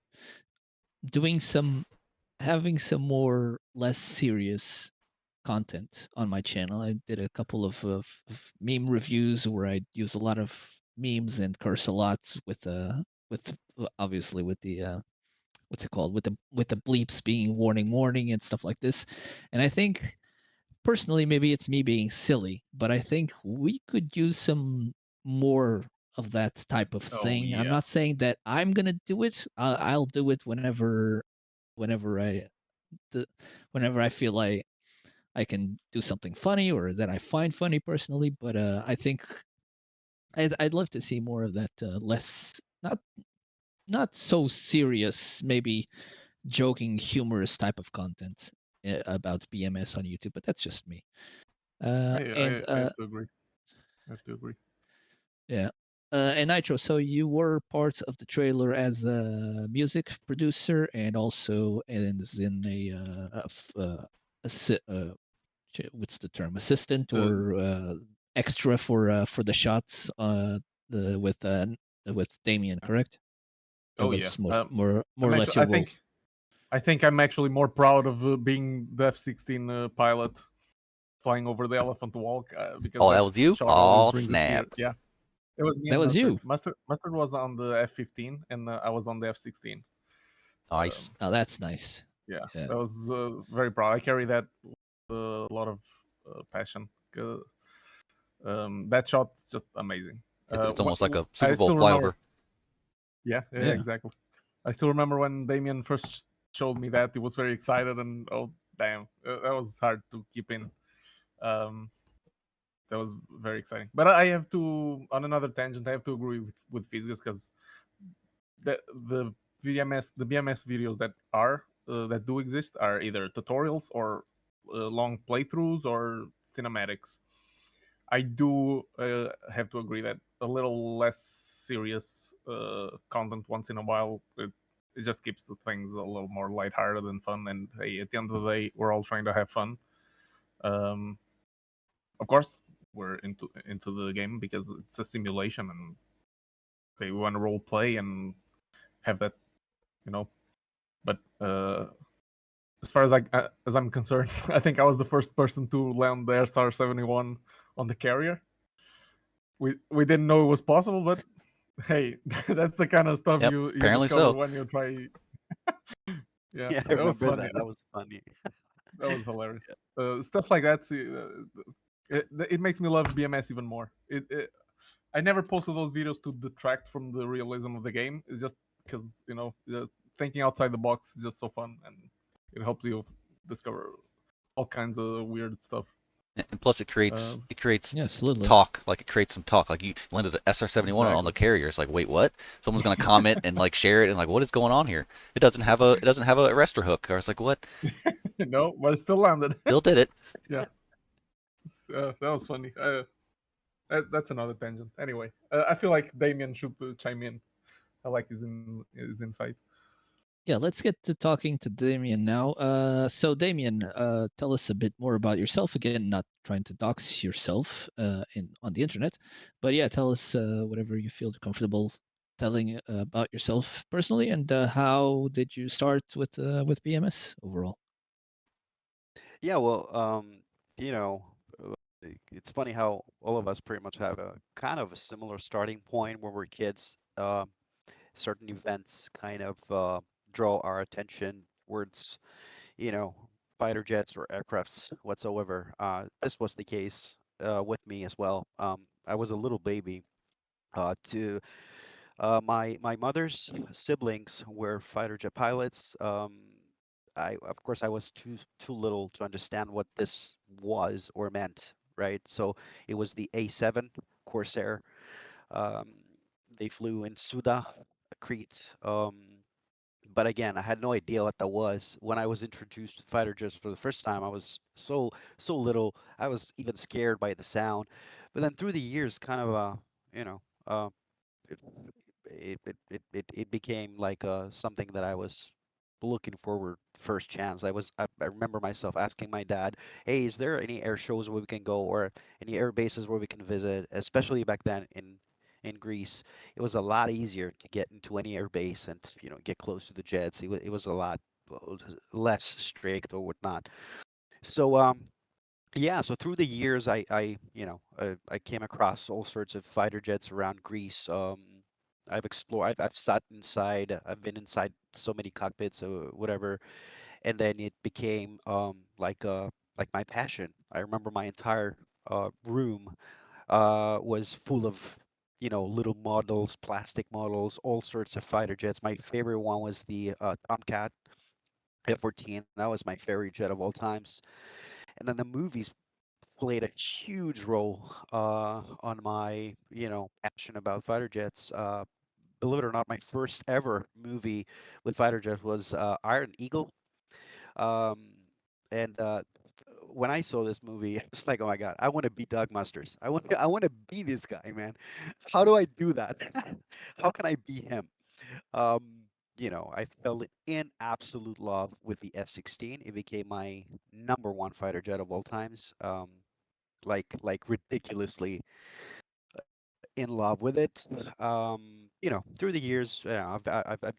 having some more less serious content on my channel. I did a couple of meme reviews where I use a lot of memes and curse a lot with obviously with the what's it called, with the bleeps being warning and stuff like this. And I think personally maybe it's me being silly, but I think we could use some more of that type of thing. I'm Yeah. not saying that I'm gonna do it. I'll do it whenever I whenever I feel like I can do something funny or that I find funny personally. But I think I'd love to see more of that less, not so serious, maybe joking, humorous type of content about BMS on YouTube. But that's just me. I have to agree. I have to agree. Yeah. And Nitro, so you were part of the trailer as a music producer and also as in what's the term, assistant or extra for the shots with Damien, correct? That was more or less your role. I think I'm actually more proud of being the F-16 pilot flying over the elephant walk because that was you? Oh, snap! Yeah, it was me. That was you. Mustard was on the F-15 and I was on the F-16. Nice. Oh, that's nice. Yeah, that was very proud. I carry that with a lot of passion. That shot's just amazing. It's almost like a Super Bowl flyover. Yeah, exactly. I still remember when Damien first showed me that. He was very excited, and oh damn, that was hard to keep in. That was very exciting. But I have to, on another tangent, I have to agree with Fisgus because the BMS videos that do exist are either tutorials or long playthroughs or cinematics. I do have to agree that a little less serious content once in a while, it just keeps the things a little more lighthearted and fun. And hey, at the end of the day, we're all trying to have fun. Of course, we're into the game because it's a simulation, and okay, we want to role play and have that, But as far as I'm concerned, I think I was the first person to land the SR-71 on the carrier. We didn't know it was possible, but hey, that's the kind of stuff you apparently discover so. when you try. Yeah, Yeah, I that was remember funny. that. That was funny. That was hilarious. Stuff like that. See, it makes me love BMS even more. I never posted those videos to detract from the realism of the game. It's just because just thinking outside the box is just so fun, and it helps you discover all kinds of weird stuff. And plus, Uh, it creates Yeah, absolutely. talk. Like it creates some talk. Like you landed an SR-71 on the exactly. carrier. It's like, wait, what? Someone's gonna comment and like share it and like, what is going on here? It doesn't have a arrestor hook. Or it's like, what? No, but it still landed. Still did it. Yeah, that was funny. That's another tangent. Anyway, I feel like Damien should chime in. I like his insight. Yeah, let's get to talking to Damien now. So Damien, tell us a bit more about yourself. Again, not trying to dox yourself in on the internet, but yeah, tell us whatever you feel comfortable telling about yourself personally, and how did you start with BMS overall? Yeah, well, you know, it's funny how all of us pretty much have a kind of a similar starting point when we're kids. Certain events kind of draw our attention towards, you know, fighter jets or aircrafts whatsoever. This was the case with me as well. I was a little baby. To my mother's siblings were fighter jet pilots. Of course I was too little to understand what this was or meant, right? So it was the A7 Corsair. Um, they flew in Suda, Crete. But again, I had no idea what that was. When I was introduced to fighter jets for the first time, I was so little. I was even scared by the sound. But then through the years, kind of you know, uh, it it became like something that I was looking forward first chance. I remember myself asking my dad, "Hey, is there any air shows where we can go or any air bases where we can visit?" Especially back then in Greece, it was a lot easier to get into any air base and get close to the jets. It was a lot less strict or whatnot. So yeah, so through the years, I came across all sorts of fighter jets around Greece. I've explored, I've sat inside, I've been inside so many cockpits or whatever, and then it became like my passion. I remember my entire room was full of little models, plastic models, all sorts of fighter jets. My favorite one was the Tomcat F-14. That was my favorite jet of all times. And then the movies played a huge role on my passion about fighter jets. Believe it or not, my first ever movie with fighter jets was Iron Eagle. Um, and when I saw this movie, it's like, oh my god, I want to be Doug Musters. I want to be this guy, man. How do I do that? How can I be him? I fell in absolute love with the F-16. It became my number one fighter jet of all times. Like ridiculously in love with it. Through the years, I've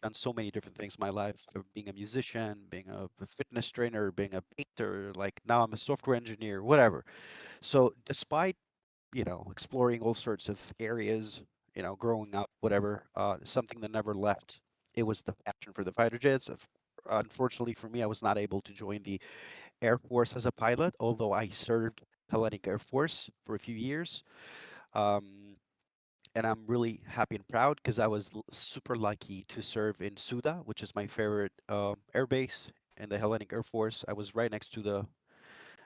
done so many different things in my life, being a musician, being a fitness trainer, being a painter. Like now, I'm a software engineer, whatever. So, despite exploring all sorts of areas, growing up, whatever, something that never left. It was the passion for the fighter jets. Unfortunately for me, I was not able to join the Air Force as a pilot, although I served Hellenic Air Force for a few years. Um, and I'm really happy and proud because I was super lucky to serve in Suda, which is my favorite air base in the Hellenic Air Force. I was right next to the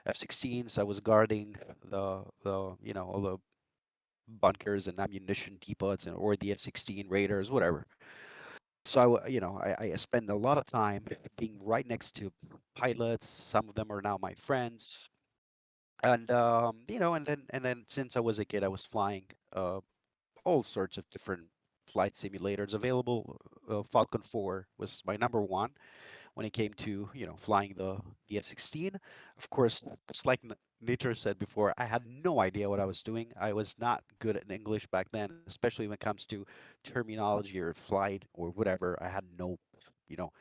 F-16s. I was guarding the all the bunkers and ammunition depots or the F-16 Raiders, whatever. So I spend a lot of time being right next to pilots. Some of them are now my friends, and and then since I was a kid, I was flying all sorts of different flight simulators available. Falcon 4 was my number one when it came to flying the F-16. Of course, just like Nitro said before, I had no idea what I was doing. I was not good at English back then, especially when it comes to terminology or flight or whatever. I had no you know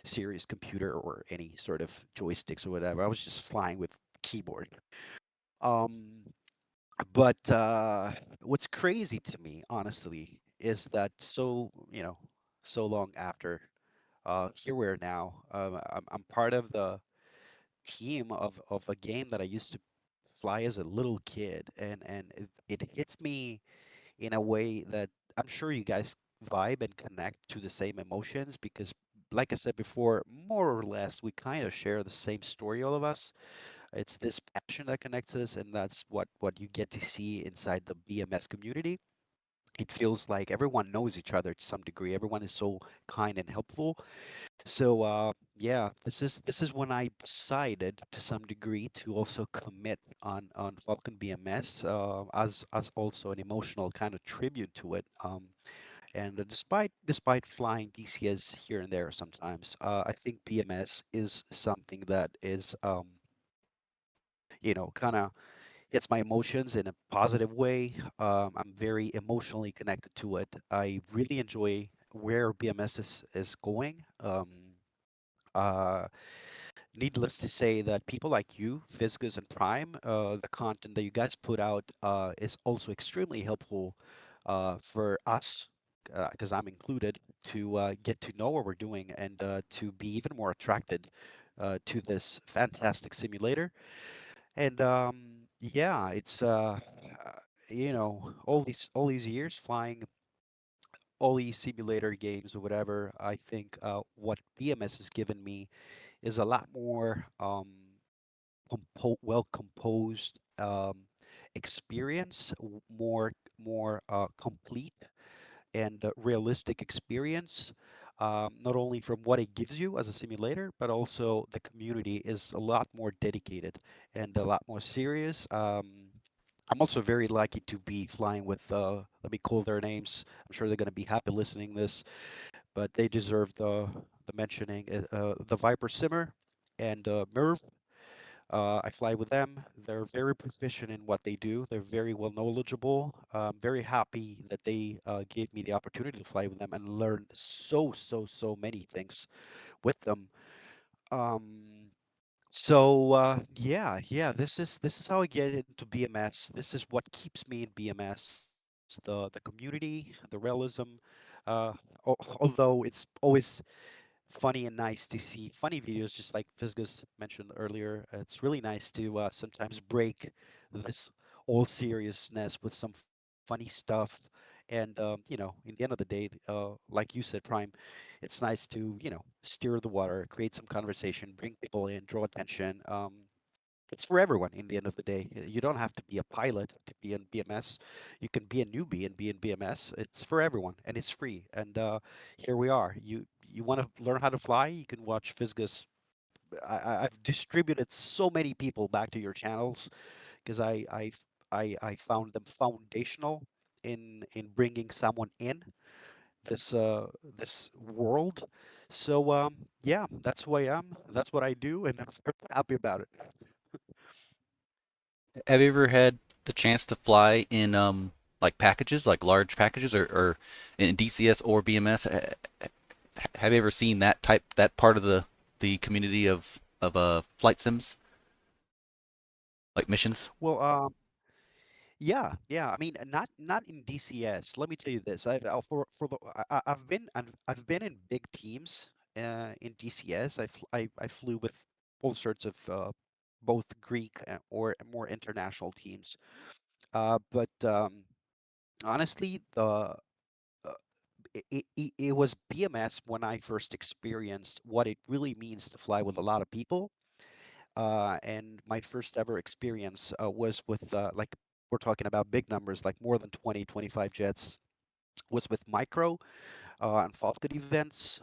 serious computer or any sort of joysticks or whatever. I was just flying with keyboard. Um, but what's crazy to me, honestly, is that so long after here we are now. I'm part of the team of a game that I used to fly as a little kid, and it hits me in a way that I'm sure you guys vibe and connect to the same emotions because, like I said before, more or less we kind of share the same story, all of us. It's this passion that connects us, and that's what you get to see inside the BMS community. It feels like everyone knows each other to some degree. Everyone is so kind and helpful. So yeah, this is when I decided to some degree to also commit on Falcon BMS as also an emotional kind of tribute to it. And despite flying DCS here and there sometimes, I think BMS is something that is kind of hits my emotions in a positive way. I'm very emotionally connected to it. I really enjoy where BMS is going. Uh, Needless to say that people like you, Fisgus and Prime, the content that you guys put out is also extremely helpful for us, because I'm included, to get to know what we're doing and to be even more attracted to this fantastic simulator. And yeah, it's all these years flying all these simulator games or whatever. I think what BMS has given me is a lot more well composed experience, more complete and realistic experience. Not only from what it gives you as a simulator, but also the community is a lot more dedicated and a lot more serious. I'm also very lucky to be flying with, let me call their names. I'm sure they're going to be happy listening this, but they deserve the mentioning. The Viper Simmer and Merv. I fly with them. They're very proficient in what they do. They're very well knowledgeable. I'm very happy that they gave me the opportunity to fly with them and learn so many things with them. Um, yeah. This is how I get into BMS. This is what keeps me in BMS. The community, the realism. Uh, Although it's always funny and nice to see funny videos, just like Fisgus mentioned earlier. It's really nice to sometimes break this all seriousness with some funny stuff. And in the end of the day, like you said, Prime, it's nice to stir the water, create some conversation, bring people in, draw attention. It's for everyone in the end of the day. You don't have to be a pilot to be in BMS. You can be a newbie and be in BMS. It's for everyone and it's free. And here we are. You want to learn how to fly? You can watch Fisgus. I've distributed so many people back to your channels because I found them foundational in bringing someone in this world. So yeah, that's who I am. That's what I do, and I'm very happy about it. Have you ever had the chance to fly in like packages, like large packages, or in DCS or BMS? Have you ever seen that part of the community of flight sims, like missions? Well, yeah. I mean, not in DCS. Let me tell you this. For the I've been in big teams in DCS. I flew with all sorts of both Greek or more international teams. But honestly, uh, it was BMS when I first experienced what it really means to fly with a lot of people. And my first ever experience was with like we're talking about big numbers, like more than 20, 25 jets. Was with Micro and Falcon events.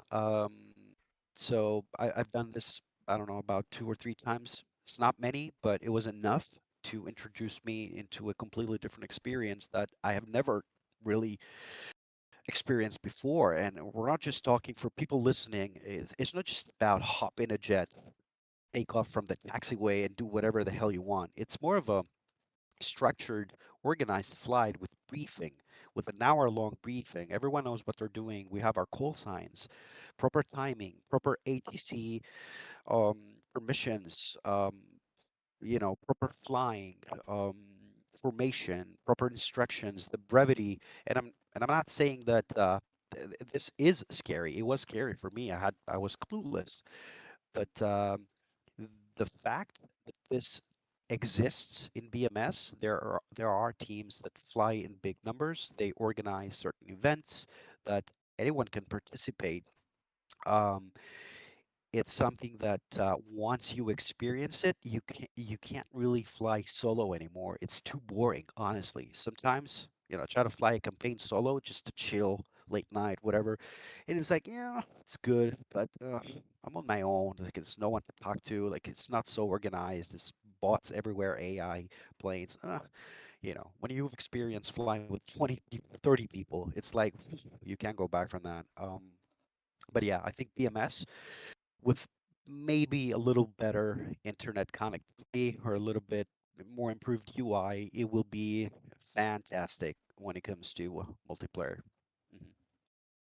So I've done this, I don't know, about 2 or 3 times. It's not many, but it was enough to introduce me into a completely different experience that I have never really experienced before. And we're not just talking for people listening. It's not just about hop in a jet, take off from the taxiway and do whatever the hell you want. It's more of a structured, organized flight with briefing, with an hour-long briefing. Everyone knows what they're doing. We have our call signs, proper timing, proper ATC permissions, proper flying, formation, proper instructions, the brevity. And I'm not saying that. this is scary. It was scary for me. I was clueless, but the fact that this exists in BMS, there are teams that fly in big numbers. They organize certain events that anyone can participate. Um, it's something that once you experience it, you can't really fly solo anymore. It's too boring, honestly. Sometimes, try to fly a campaign solo just to chill late night, whatever. And it's like, yeah, it's good, but I'm on my own. Like, there's no one to talk to. Like, it's not so organized. There's bots everywhere, AI planes. When you've experienced flying with 20 people, 30 people, it's like you can't go back from that. But yeah, I think BMS with maybe a little better internet connectivity or a little bit more improved UI, it will be fantastic when it comes to multiplayer. Mhm.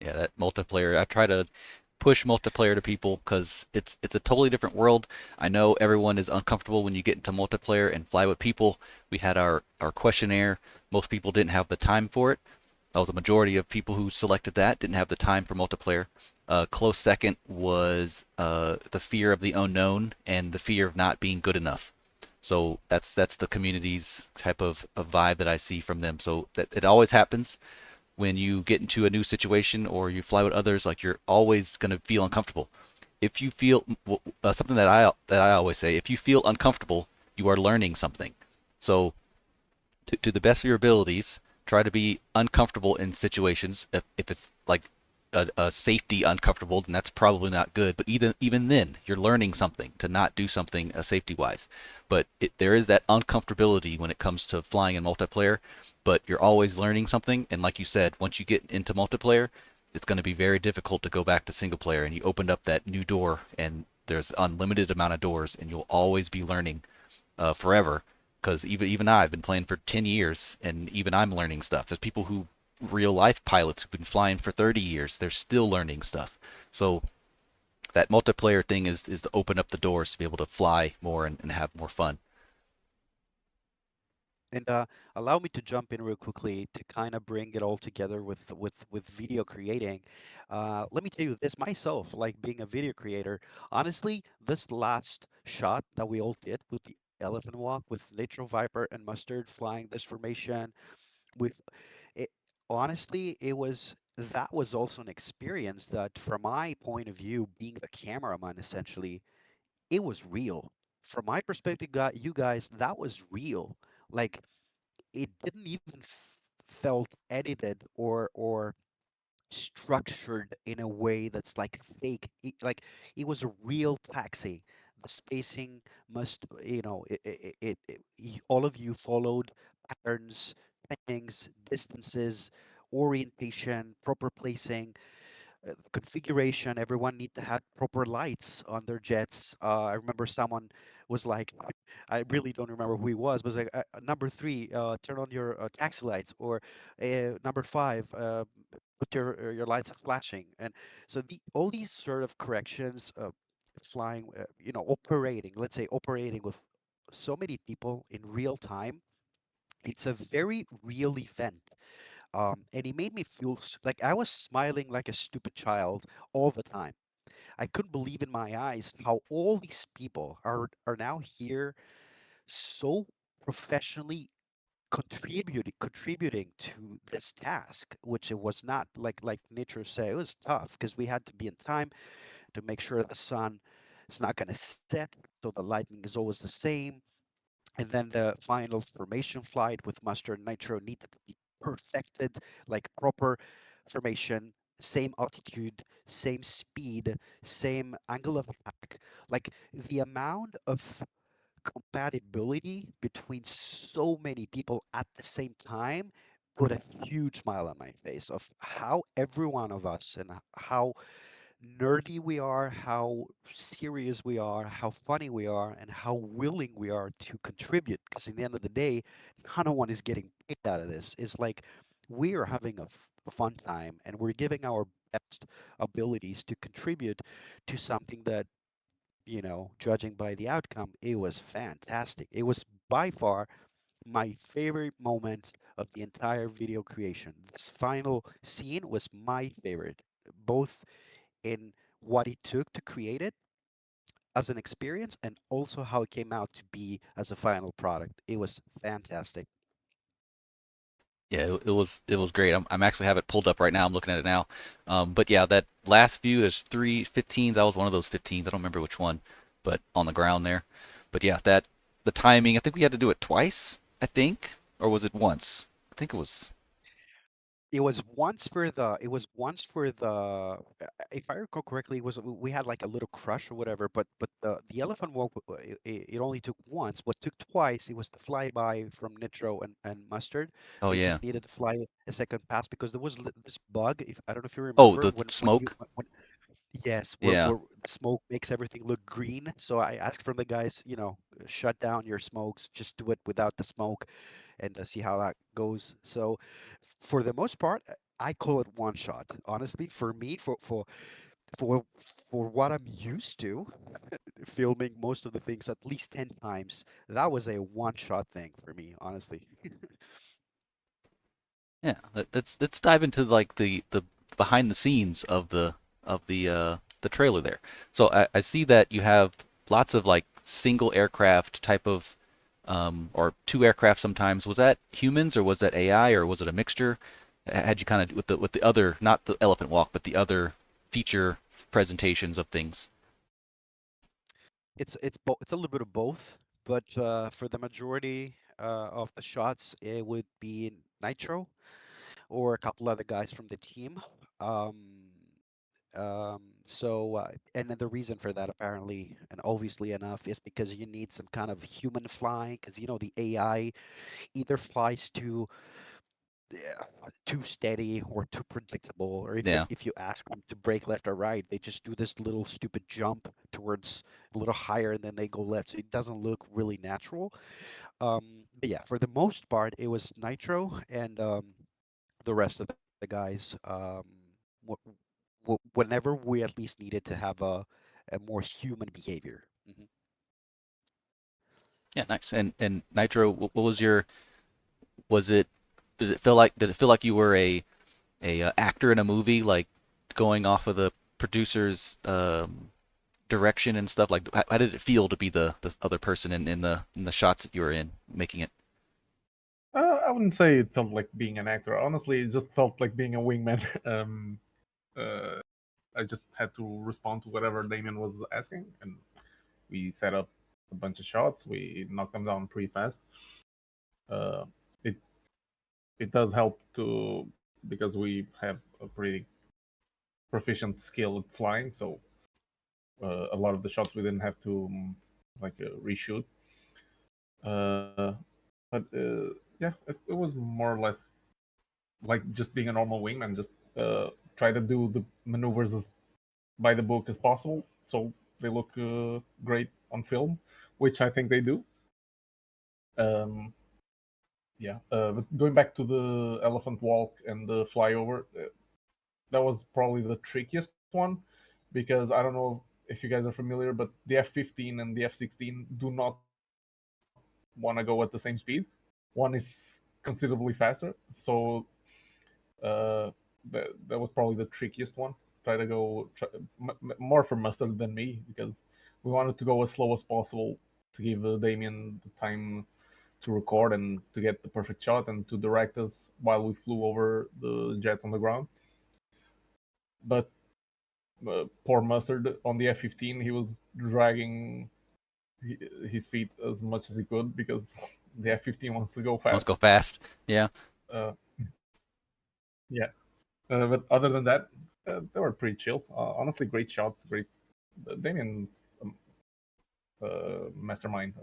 Yeah, that multiplayer. I try to push multiplayer to people because it's a totally different world. I know everyone is uncomfortable when you get into multiplayer and fly with people. We had our questionnaire. Most people didn't have the time for it. That was a majority of people who selected that didn't have the time for multiplayer. Close second was the fear of the unknown and the fear of not being good enough. So that's the community's type of vibe that I see from them. So that it always happens when you get into a new situation or you fly with others. Like, you're always going to feel uncomfortable. If you feel something that I always say, if you feel uncomfortable, you are learning something. So to the best of your abilities, try to be uncomfortable in situations. If it's like a safety uncomfortable, then that's probably not good. But even then, you're learning something to not do something safety wise. But there is that uncomfortability when it comes to flying in multiplayer. But you're always learning something, and like you said, once you get into multiplayer, it's going to be very difficult to go back to single player. And you opened up that new door, and there's unlimited amount of doors, and you'll always be learning forever. Because even I've been playing for 10 years, and even I'm learning stuff. There's people who real life pilots who've been flying for 30 years. They're still learning stuff. So that multiplayer thing is to open up the doors to be able to fly more and have more fun. And allow me to jump in real quickly to kind of bring it all together with video creating. Let me tell you this myself, like being a video creator. Honestly, this last shot that we all did with the elephant walk with NitroViper and Mustard flying this formation with it, honestly, that was also an experience that, from my point of view, being the cameraman, essentially, it was real. From my perspective, you guys, that was real. Like, it didn't even felt edited or structured in a way that's like fake. Like, it was a real taxi. The spacing must, all of you followed patterns, timings, distances, orientation, proper placing, configuration. Everyone need to have proper lights on their jets. I remember someone was like, I really don't remember who he was like, number three, turn on your taxi lights, or number five, put your lights flashing. And so all these sort of corrections, flying, operating, let's say operating with so many people in real time. It's a very real event, and it made me feel like I was smiling like a stupid child all the time. I couldn't believe in my eyes how all these people are now here, so professionally contributing to this task, which it was not like Nitro said. It was tough because we had to be in time to make sure the sun is not going to set, so the lightning is always the same. And then the final formation flight with Mustard and Nitro needed to be perfected, like proper formation, same altitude, same speed, same angle of attack. Like, the amount of compatibility between so many people at the same time put a huge smile on my face of how every one of us and how nerdy we are, how serious we are, how funny we are, and how willing we are to contribute. Because in the end of the day, no one is getting paid out of this. It's like we are having a fun time and we're giving our best abilities to contribute to something that, judging by the outcome, it was fantastic. It was by far my favorite moment of the entire video creation. This final scene was my favorite, both in what it took to create it as an experience and also how it came out to be as a final product. It was fantastic. Yeah, it was great. I'm actually have it pulled up right now. I'm looking at it now. But yeah, that last view is 3:15. I was one of those 15s. I don't remember which one, but on the ground there. But yeah, that the timing. I think we had to do it twice. I think, or was it once? I think it was. It was once for the if I recall correctly, it was we had like a little crush or whatever, but the elephant walk it only took once. What took twice, it was the flyby from Nitro and Mustard. Oh They yeah. just needed to fly a second pass because there was this bug. If I don't know if you Oh, remember the smoke. when yes, Yeah. where the smoke makes everything look green. So I asked from the guys, shut down your smokes, just do it without the smoke, and see how that goes. So, for the most part, I call it one shot. Honestly, for me, for for what I'm used to, filming most of the things at least 10 times, that was a one shot thing for me. Honestly. Yeah. Let's dive into like the behind the scenes of the trailer there. So I see that you have lots of like single aircraft type of or two aircraft sometimes. Was that humans or was that AI or was it a mixture? Had you kind of with the other, not the elephant walk, but the other feature presentations of things? It's a little bit of both, but for the majority of the shots, it would be Nitro or a couple other guys from the team. Um, and then the reason for that, apparently and obviously enough, is because you need some kind of human flying, because the AI either flies too steady or too predictable, or Yeah. if you ask them to brake left or right, they just do this little stupid jump towards a little higher and then they go left, so it doesn't look really natural. But yeah, for the most part, it was Nitro and the rest of the guys. Whenever we at least needed to have a more human behavior. Yeah, nice. And Nitro, what was your was it did it feel like you were a actor in a movie, like going off of the producer's direction and stuff? Like how did it feel to be the other person in the shots that you were in making it? I wouldn't say it felt like being an actor. Honestly, it just felt like being a wingman. Uh, I just had to respond to whatever Damien was asking, and we set up a bunch of shots. We knocked them down pretty fast. Uh, it it does help to because we have a pretty proficient skill at flying, so a lot of the shots we didn't have to reshoot. Uh, but yeah, it was more or less like just being a normal wingman. Just try to do the maneuvers as by the book as possible, so they look great on film, which I think they do. Um, yeah, but going back to the elephant walk and the flyover, that was probably the trickiest one because I don't know if you guys are familiar, but the F-15 and the F-16 do not want to go at the same speed. One is considerably faster, so that was probably the trickiest one. More for Mustard than me because we wanted to go as slow as possible to give Damien the time to record and to get the perfect shot and to direct us while we flew over the jets on the ground. But poor Mustard on the F-15, he was dragging his feet as much as he could because the F-15 wants to go Let's fast. go fast. Yeah. Uh, yeah, but other than that, they were pretty chill. Honestly, great shots. Great. Damien's mastermind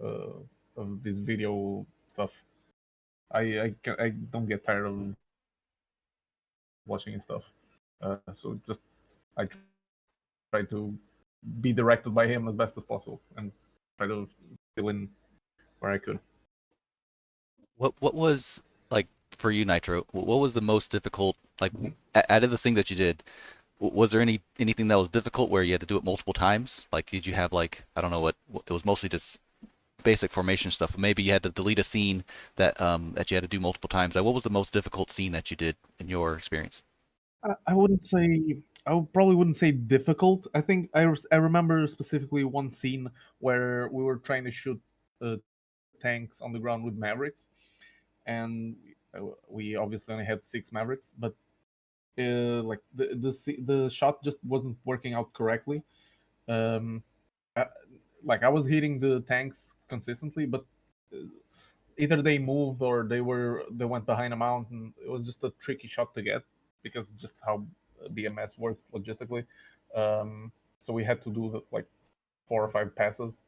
of this video stuff. I don't get tired of watching his stuff. So just I try to be directed by him as best as possible and try to fill in where I could. What was like for you, Nitro? What was the most difficult? Like Mhm. out of this thing that you did, was there anything that was difficult where you had to do it multiple times? Like did you have like I don't know what it was mostly just basic formation stuff. Maybe you had to delete a scene that that you had to do multiple times. What was the most difficult scene that you did in your experience? I wouldn't say. Probably wouldn't say difficult. I think I remember specifically one scene where we were trying to shoot tanks on the ground with Mavericks, and we obviously only had 6 Mavericks, but like the shot just wasn't working out correctly. Um, I, like I was hitting the tanks consistently, but uh, either they moved or they went behind a mountain. It was just a tricky shot to get because just how BMS works logistically. So we had to do like 4 or 5 passes,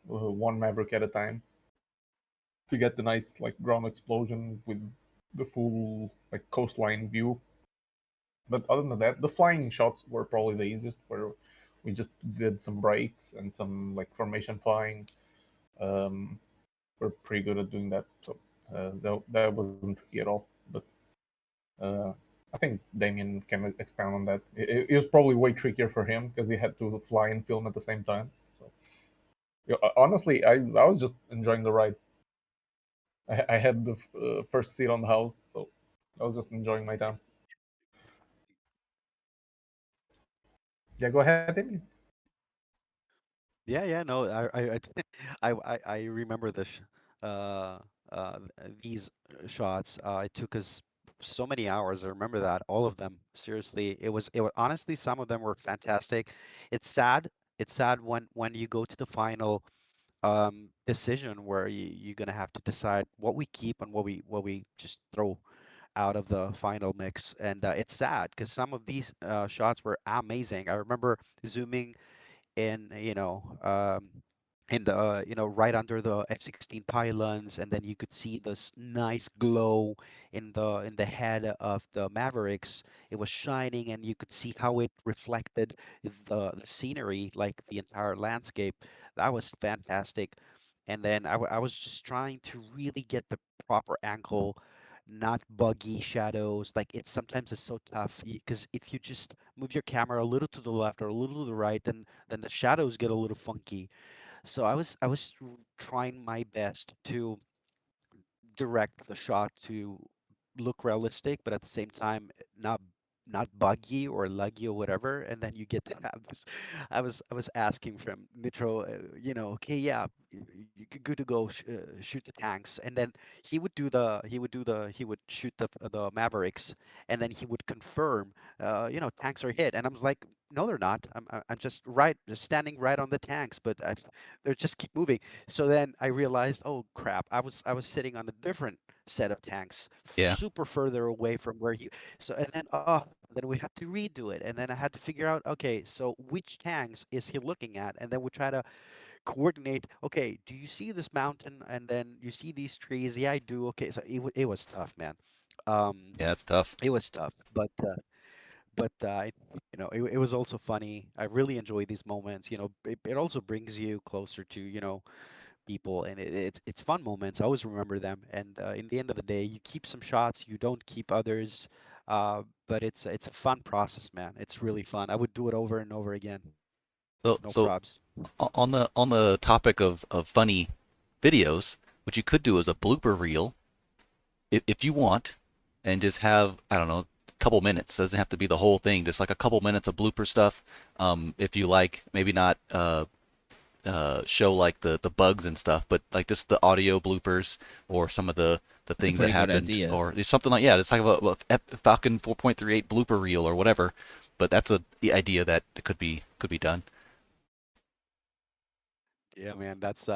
one Maverick at a time, to get the nice like ground explosion with the full like coastline view. But other than that, the flying shots were probably the easiest, where we just did some breaks and some like formation flying. Um, we're pretty good at doing that, so that wasn't tricky at all. But uh, I think Damien can expand on that. It was probably way trickier for him because he had to fly and film at the same time. So honestly, I was just enjoying the ride. I had the first seat on the house, so I was just enjoying my time. Yeah, go ahead, Damien. Yeah, no, I remember uh, these shots. It took us so many hours. I remember that, all of them. Seriously, it was honestly, some of them were fantastic. It's sad. It's sad when you go to the final decision where you're gonna have to decide what we keep and what we just throw out of the final mix. And it's sad because some of these shots were amazing. I remember zooming in, in the right under the F-16 pylons, and then you could see this nice glow in the head of the Mavericks. It was shining, and you could see how it reflected the scenery, like the entire landscape. That was fantastic. And then I was just trying to really get the proper angle, not buggy shadows. Like, it's so tough because if you just move your camera a little to the left or a little to the right, then the shadows get a little funky. So I was trying my best to direct the shot to look realistic, but at the same time not buggy or luggy or whatever. And then you get to have this. I was asking from Nitro, okay, yeah, you're good to go, shoot the tanks, and then he would shoot the Mavericks, and then he would confirm, tanks are hit, and I was like, no, they're not. I'm just standing right on the tanks, but they're just keep moving. So then I realized, oh crap, I was sitting on a different set of tanks, Yeah. super further away from where he. So and then we had to redo it, and then I had to figure out, okay, so which tanks is he looking at, and then we try to coordinate. Okay, do you see this mountain, and then you see these trees? Yeah, I do. Okay, so it was tough, man. Um, Yeah, it's tough. it was tough, but it was also funny. I really enjoy these moments. It also brings you closer to people, and it's fun moments. I always remember them. And in the end of the day, you keep some shots, you don't keep others. But it's a fun process, man. It's really fun. I would do it over and over again. So No so probs. on the topic of funny videos, what you could do is a blooper reel if you want, and just have, I don't know, a couple minutes. Doesn't have to be the whole thing. Just like a couple minutes of blooper stuff. If you like, maybe not show like the bugs and stuff, but like just the audio bloopers or some of the That's a things that pretty good happened, idea. or it's something like, yeah, it's like a Falcon 4.38 blooper reel or whatever. But that's the idea that could be done. Yeah, man, that's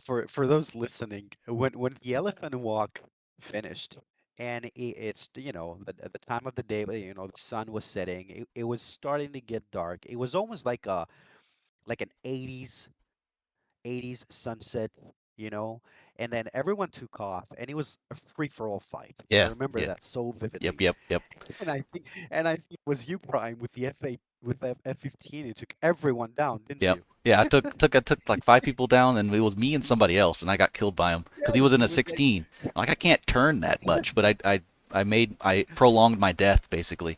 for those listening, when the elephant walk finished, and it's at the time of the day, the sun was setting, it was starting to get dark. It was almost like an 80s sunset, you know, and then everyone took off, and it was a free for all fight. I Yeah, remember yeah, that so yep, vividly. yep, yep, And I think it was you, Prime, with the F8 with F15. You took everyone down, didn't yep. you? Yeah, I took like 5 people down, and it was me and somebody else, and I got killed by him because he was Yes, in it a was like 16. Like I can't turn that much, but I prolonged my death basically.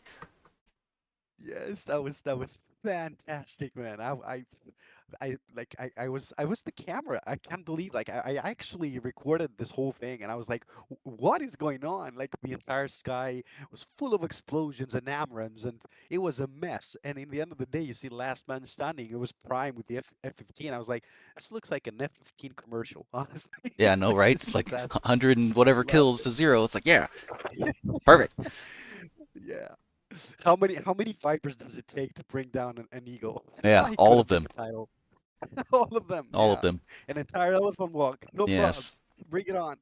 yes, that was fantastic, man. I I was the camera. I can't believe I actually recorded this whole thing, and I was like, What is going on?" Like the entire sky was full of explosions and AMRAAMs, and it was a mess. And in the end of the day, you see Last Man Standing. It was Prime with the F-15. I was like, "This looks like an F-15 commercial." Honestly, Yeah, I it's know, like right? this It's like fantastic. 100 and whatever Loved kills to 0. It's like, yeah, perfect. Yeah. How many Vipers does it take to bring down an eagle? Yeah, I all of couldn't get them. the title. All of them, All of yeah. them. An entire elephant walk, no Yes. probs. Bring it on.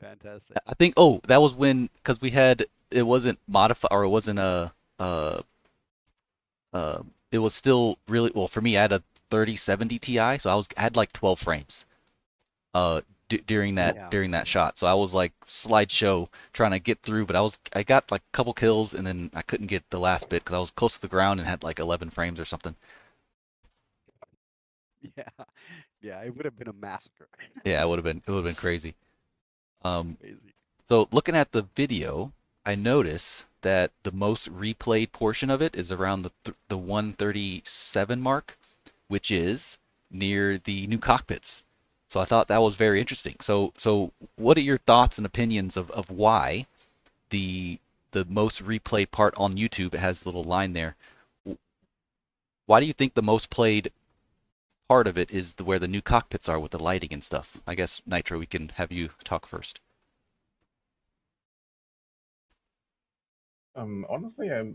Fantastic. I think, oh, that was when, because we had, it wasn't modified, or it wasn't uh, uh, it was still really, well, for me, I had a 3070 Ti, so I had like 12 frames. During that Yeah. shot. So I was like slideshow trying to get through, but I got like a couple kills and then I couldn't get the last bit because I was close to the ground and had like 11 frames or something. Yeah. Yeah, it would have been a massacre. Yeah, it would have been crazy. Um, Crazy. so looking at the video, I notice that the most replayed portion of it is around the 137 mark, which is near the new cockpits. So I thought that was very interesting. So what are your thoughts and opinions of why the most replayed part on YouTube, it has a little line there. Why do you think the most played part of it is where the new cockpits are with the lighting and stuff? I guess Nitro, we can have you talk first. Honestly, I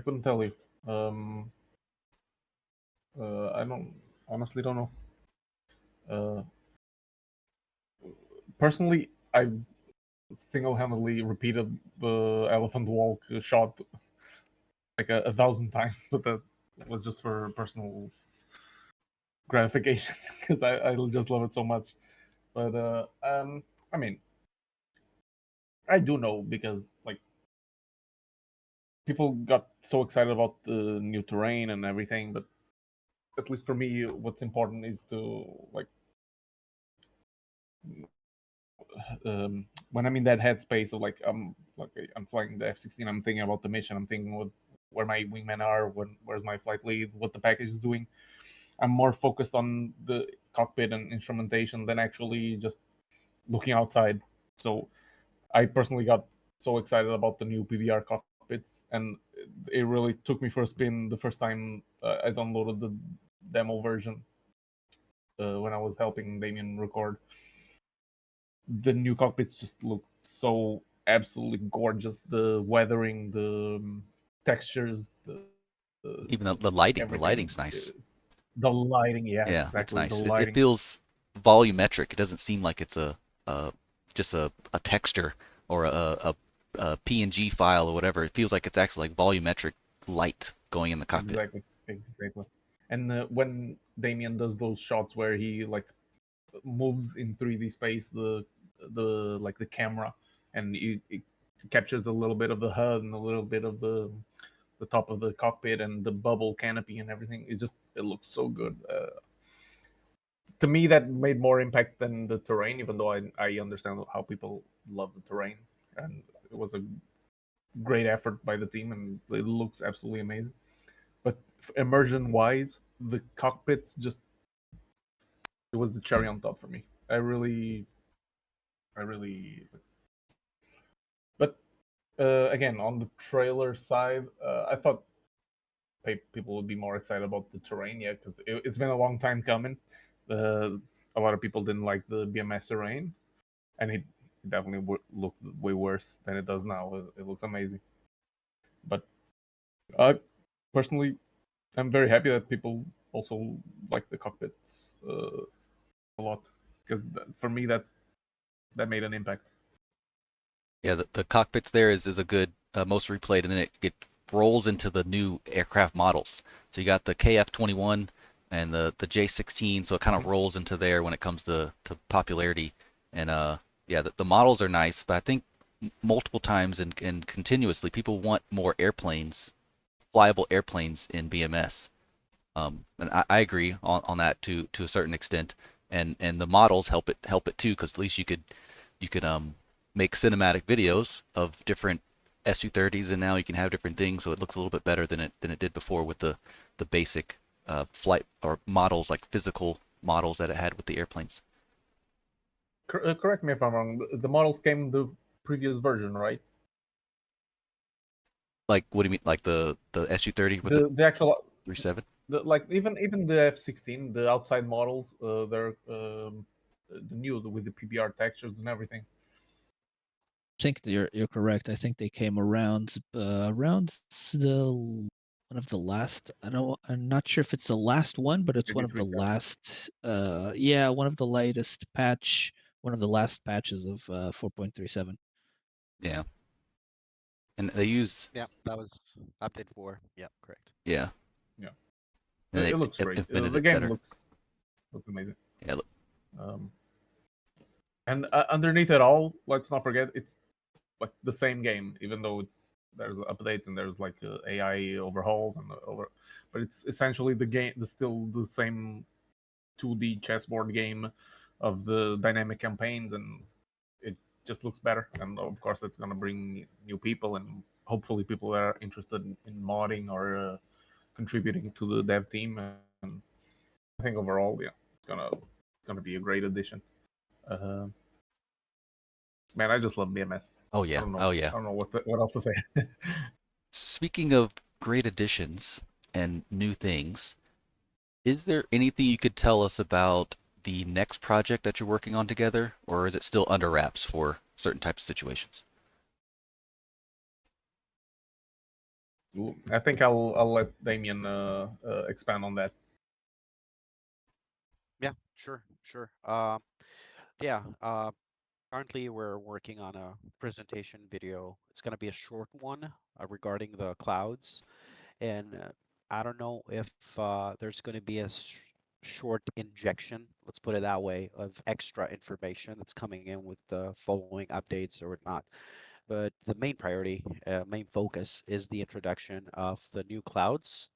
couldn't tell you. I don't honestly don't know. Uh, Personally, I single-handedly repeated the elephant walk shot like a thousand times, but that was just for personal gratification because I just love it so much. But I mean, I do know because like people got so excited about the new terrain and everything, but at least for me, what's important is to like when I'm in that headspace of like I'm flying the F-16, I'm thinking about the mission, I'm thinking where my wingmen are, where's my flight lead, what the package is doing. I'm more focused on the cockpit and instrumentation than actually just looking outside. So I personally got so excited about the new PBR cockpits, and it really took me for a spin the first time I downloaded the demo version when I was helping Damien record. The new cockpits just look so absolutely gorgeous. The weathering, the textures, Even the lighting, the everything. lighting's nice. The lighting, yeah, Yeah, it's exactly. The nice. It lighting, feels volumetric. It doesn't seem like it's a just a texture or a PNG file or whatever. It feels like it's actually like volumetric light going in the cockpit. exactly. And when Damien does those shots where he like moves in 3D space, the like the camera, and it captures a little bit of the HUD and a little bit of the top of the cockpit and the bubble canopy and everything. It looks so good. To me, that made more impact than the terrain, even though I understand how people love the terrain, and it was a great effort by the team, and it looks absolutely amazing. But immersion wise, the cockpits just it was the cherry on top for me. I really. But again, on the trailer side, I thought people would be more excited about the terrain, yeah, because it's been a long time coming. Uh, a lot of people didn't like the BMS terrain, and it definitely looked way worse than it does now. It looks amazing. But personally, I'm very happy that people also like the cockpits a lot because for me that made an impact. Yeah, the cockpits there is a good most replayed, and then it rolls into the new aircraft models. So you got the KF-21 and the J-16, so it kind of rolls into there when it comes to popularity. And yeah, the models are nice, but I think multiple times and continuously people want more airplanes, flyable airplanes in BMS. And I agree on that to a certain extent, and the models help it too, because at least you could make cinematic videos of different Su-30s, and now you can have different things, so it looks a little bit better than it did before with the basic flight or models, like physical models that it had with the airplanes. Correct me if I'm wrong. The models came the previous version, right? Like, what do you mean? Like the SU-30 with the The actual 37? like even the F-16, the outside models, they're the new with the PBR textures and everything. I think you're correct. I think they came around the one of the last. I'm not sure if it's the last one, but it's one of the 83.7. last. Yeah, one of the latest patch. One of the last patches of 4.37. Yeah, and they used Yeah, that was update 4. Yeah, correct. yeah, Yeah, and they it looks great. implemented The it game better. looks amazing. Yeah, Um, and underneath it all, let's not forget it's like the same game, even though there's updates and there's like AI overhauls and but it's essentially the game, still the same 2D chessboard game of the dynamic campaigns, and it just looks better. And of course, that's gonna bring new people and hopefully people that are interested in modding or contributing to the dev team. And I think overall, yeah, it's gonna be a great addition. Uh, Man, I just love BMS. oh I yeah, don't know. oh yeah. I don't know what else to say. Speaking of great additions and new things, is there anything you could tell us about the next project that you're working on together, or is it still under wraps for certain types of situations? I think I'll let Damien expand on that. Yeah, sure, sure. Yeah. Currently, we're working on a presentation video. It's going to be a short one regarding the clouds. And I don't know if there's going to be a short injection, let's put it that way, of extra information that's coming in with the following updates or not. But the main priority, main focus is the introduction of the new clouds.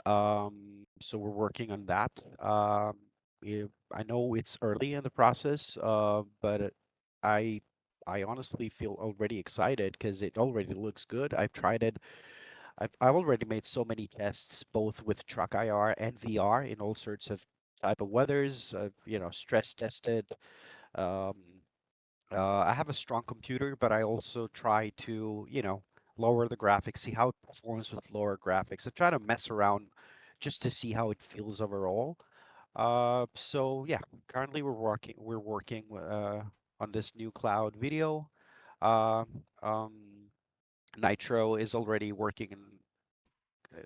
So we're working on that. I know it's early in the process, but I I honestly feel already excited because it already looks good. I've tried it. I've already made so many tests, both with truck IR and VR in all sorts of type of weathers. I've stress tested. Um, I have a strong computer, but I also try to lower the graphics, see how it performs with lower graphics. I try to mess around just to see how it feels overall. So yeah, currently we're working on this new cloud video. Um, um, Nitro is already working in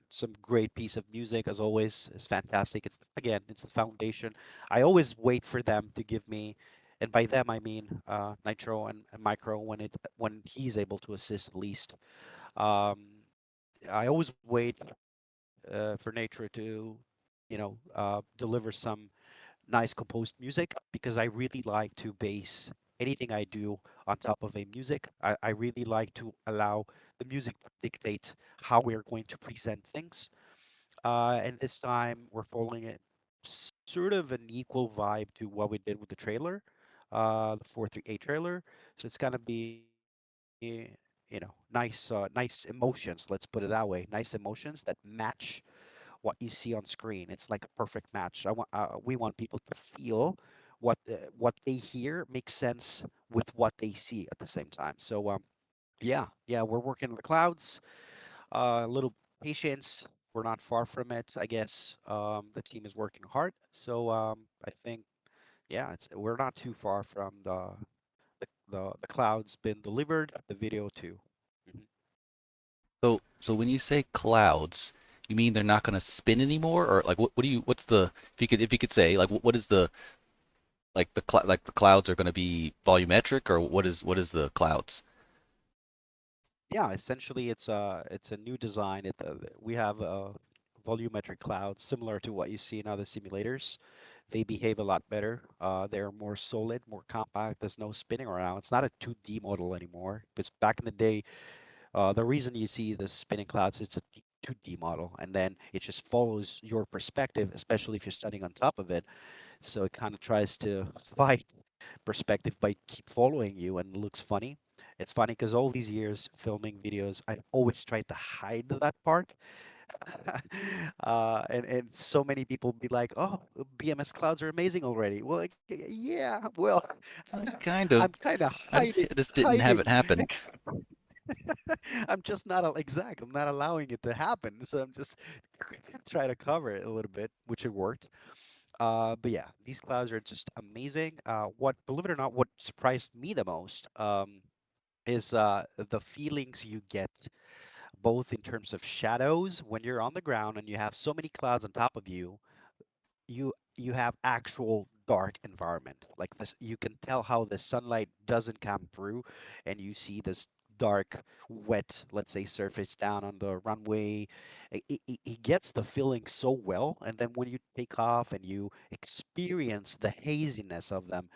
some great piece of music as always. It's fantastic. It's again, it's the foundation. I always wait for them to give me, and by them I mean Nitro and Micro when he's able to assist at least. Um, I always wait for Nitro to, deliver some nice composed music because I really like to base anything I do on top of a music. I really like to allow the music to dictate how we're going to present things. And this time we're following it sort of an equal vibe to what we did with the trailer, the 438 trailer. So it's gonna be, nice, nice emotions. Let's put it that way. Nice emotions that match what you see on screen. It's like a perfect match. We want people to feel what they hear makes sense with what they see at the same time. So yeah, we're working on the clouds. A little patience. We're not far from it, I guess. The team is working hard, so I think yeah, we're not too far from the clouds been delivered. The video too. Mhm. So when you say clouds, you mean they're not going to spin anymore, or like what's the if you could say like what is the like the clouds are going to be volumetric, or what is the clouds? Yeah, essentially it's a new design. We have volumetric clouds similar to what you see in other simulators. They behave a lot better. They're more solid, more compact. There's no spinning around. It's not a 2D model anymore. Because back in the day, the reason you see the spinning clouds, it's a 2D model, and then it just follows your perspective, especially if you're standing on top of it. So it kind of tries to fight perspective by keep following you and looks funny. It's funny because all these years filming videos, I always tried to hide that part. And so many people be like, "Oh, BMS clouds are amazing already." Well, like, yeah, well, Kind I'm of. kind of I just didn't have it hiding. happen. I'm just not exact. I'm not allowing it to happen. So I'm just try to cover it a little bit, which it worked. But yeah, these clouds are just amazing. Believe it or not, what surprised me the most is the feelings you get, both in terms of shadows when you're on the ground and you have so many clouds on top of you. You have actual dark environment like this. You can tell how the sunlight doesn't come through, and you see this dark, wet, let's say, surface down on the runway. It gets the feeling so well, and then when you take off and you experience the haziness of them,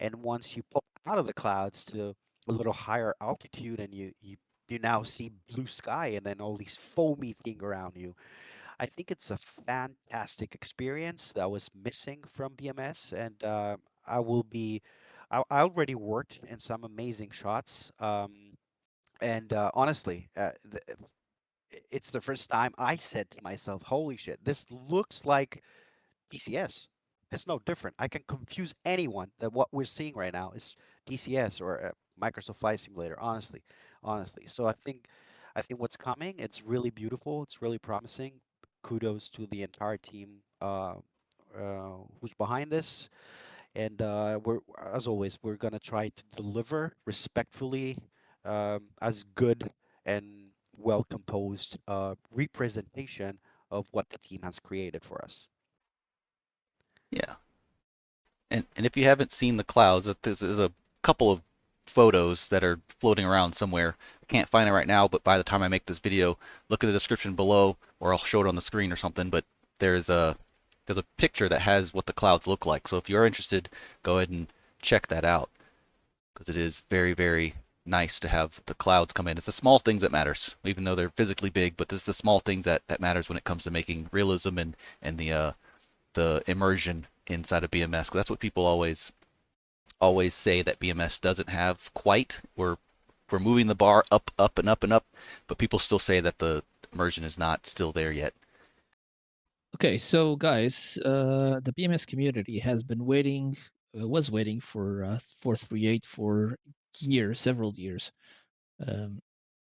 and once you pop out of the clouds to a little higher altitude, and you now see blue sky and then all these foamy thing around you. I think it's a fantastic experience that was missing from BMS, and I will be. I already worked in some amazing shots, and honestly, it's the first time I said to myself, "Holy shit, this looks like DCS. It's no different. I can confuse anyone that what we're seeing right now is DCS or Microsoft Flight Simulator. Honestly. So I think what's coming. It's really beautiful. It's really promising. Kudos to the entire team who's behind this. And we're as always we're gonna try to deliver respectfully, as good and well composed representation of what the team has created for us. Yeah. And if you haven't seen the clouds, there's a couple of photos that are floating around somewhere. I can't find it right now, but by the time I make this video, look at the description below, or I'll show it on the screen or something. But there's a there's a picture that has what the clouds look like. So if you're interested, go ahead and check that out because it is very, very nice to have the clouds come in. It's the small things that matters, even though they're physically big. But it's the small things that matters when it comes to making realism and the immersion inside of BMS. 'Cause that's what people always say that BMS doesn't have quite. We're moving the bar up, up, and up and up, but people still say that the immersion is not still there yet. Okay, so guys, the BMS community has been waiting, was waiting for 438 for years, several years. Um,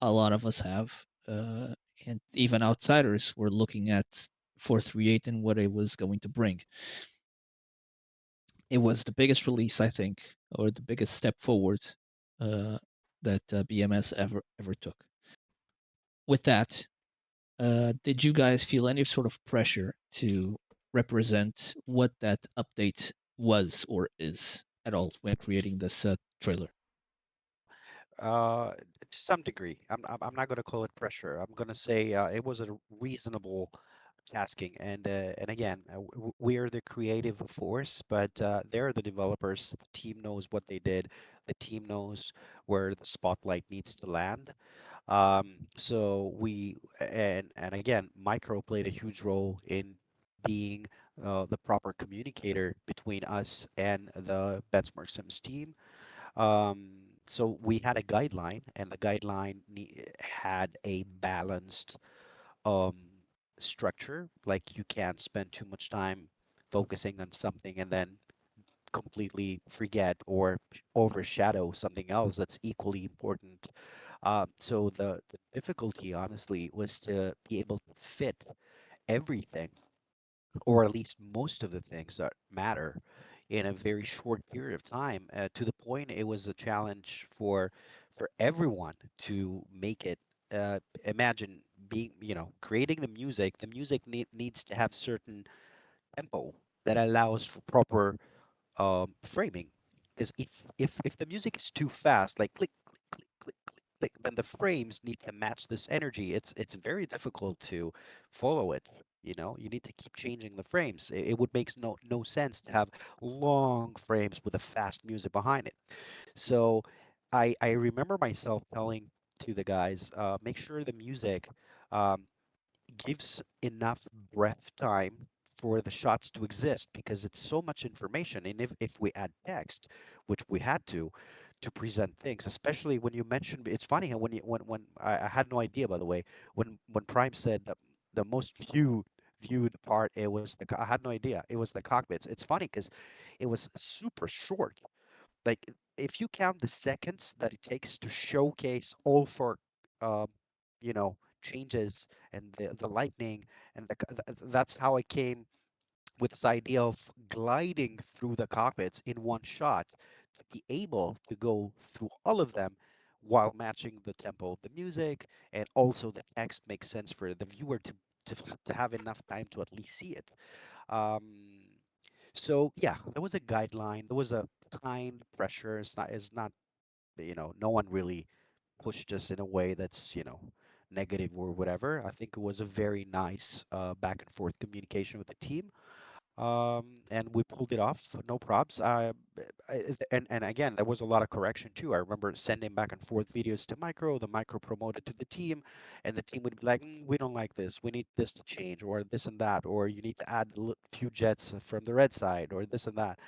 a lot of us have, and even outsiders were looking at 438 and what it was going to bring. It was the biggest release, I think, or the biggest step forward that BMS ever took. With that, did you guys feel any sort of pressure to represent what that update was or is at all when creating this trailer? To some degree, I'm not going to call it pressure. I'm going to say it was a reasonable tasking, and again, we are the creative force, but they're the developers. The team knows what they did. The team knows where the spotlight needs to land. So and again, Micro played a huge role in being the proper communicator between us and the Benchmark Sims team. So we had a guideline, and the guideline had a balanced um, structure. Like you can't spend too much time focusing on something and then completely forget or overshadow something else that's equally important. So the difficulty, honestly, was to be able to fit everything, or at least most of the things that matter, in a very short period of time. To the point, it was a challenge for everyone to make it. Imagine being, creating the music. The music needs to have certain tempo that allows for proper framing. Because if the music is too fast, like click click click click click click, then the frames need to match this energy. It's very difficult to follow it. You need to keep changing the frames. It would make no sense to have long frames with a fast music behind it. So I remember myself telling to the guys, make sure the music um, gives enough breath time for the shots to exist, because it's so much information. And if we add text, which we had to present things, especially when you mentioned, it's funny how when I had no idea, by the way, when Prime said that the most viewed part, it was I had no idea it was the cockpits. It's funny because it was super short. Like if you count the seconds that it takes to showcase all four, um, changes and the lightning and that's how I came with this idea of gliding through the cockpits in one shot to be able to go through all of them while matching the tempo of the music, and also the text makes sense for the viewer to have enough time to at least see it. um, so yeah, there was a guideline, there was a kind pressure. It's not no one really pushed us in a way that's negative or whatever. I think it was a very nice back and forth communication with the team, and we pulled it off. No props. And again, there was a lot of correction too. I remember sending back and forth videos to Micro. The Micro promoted to the team, and the team would be like, "We don't like this. We need this to change, or this and that, or you need to add a few jets from the red side, or this and that."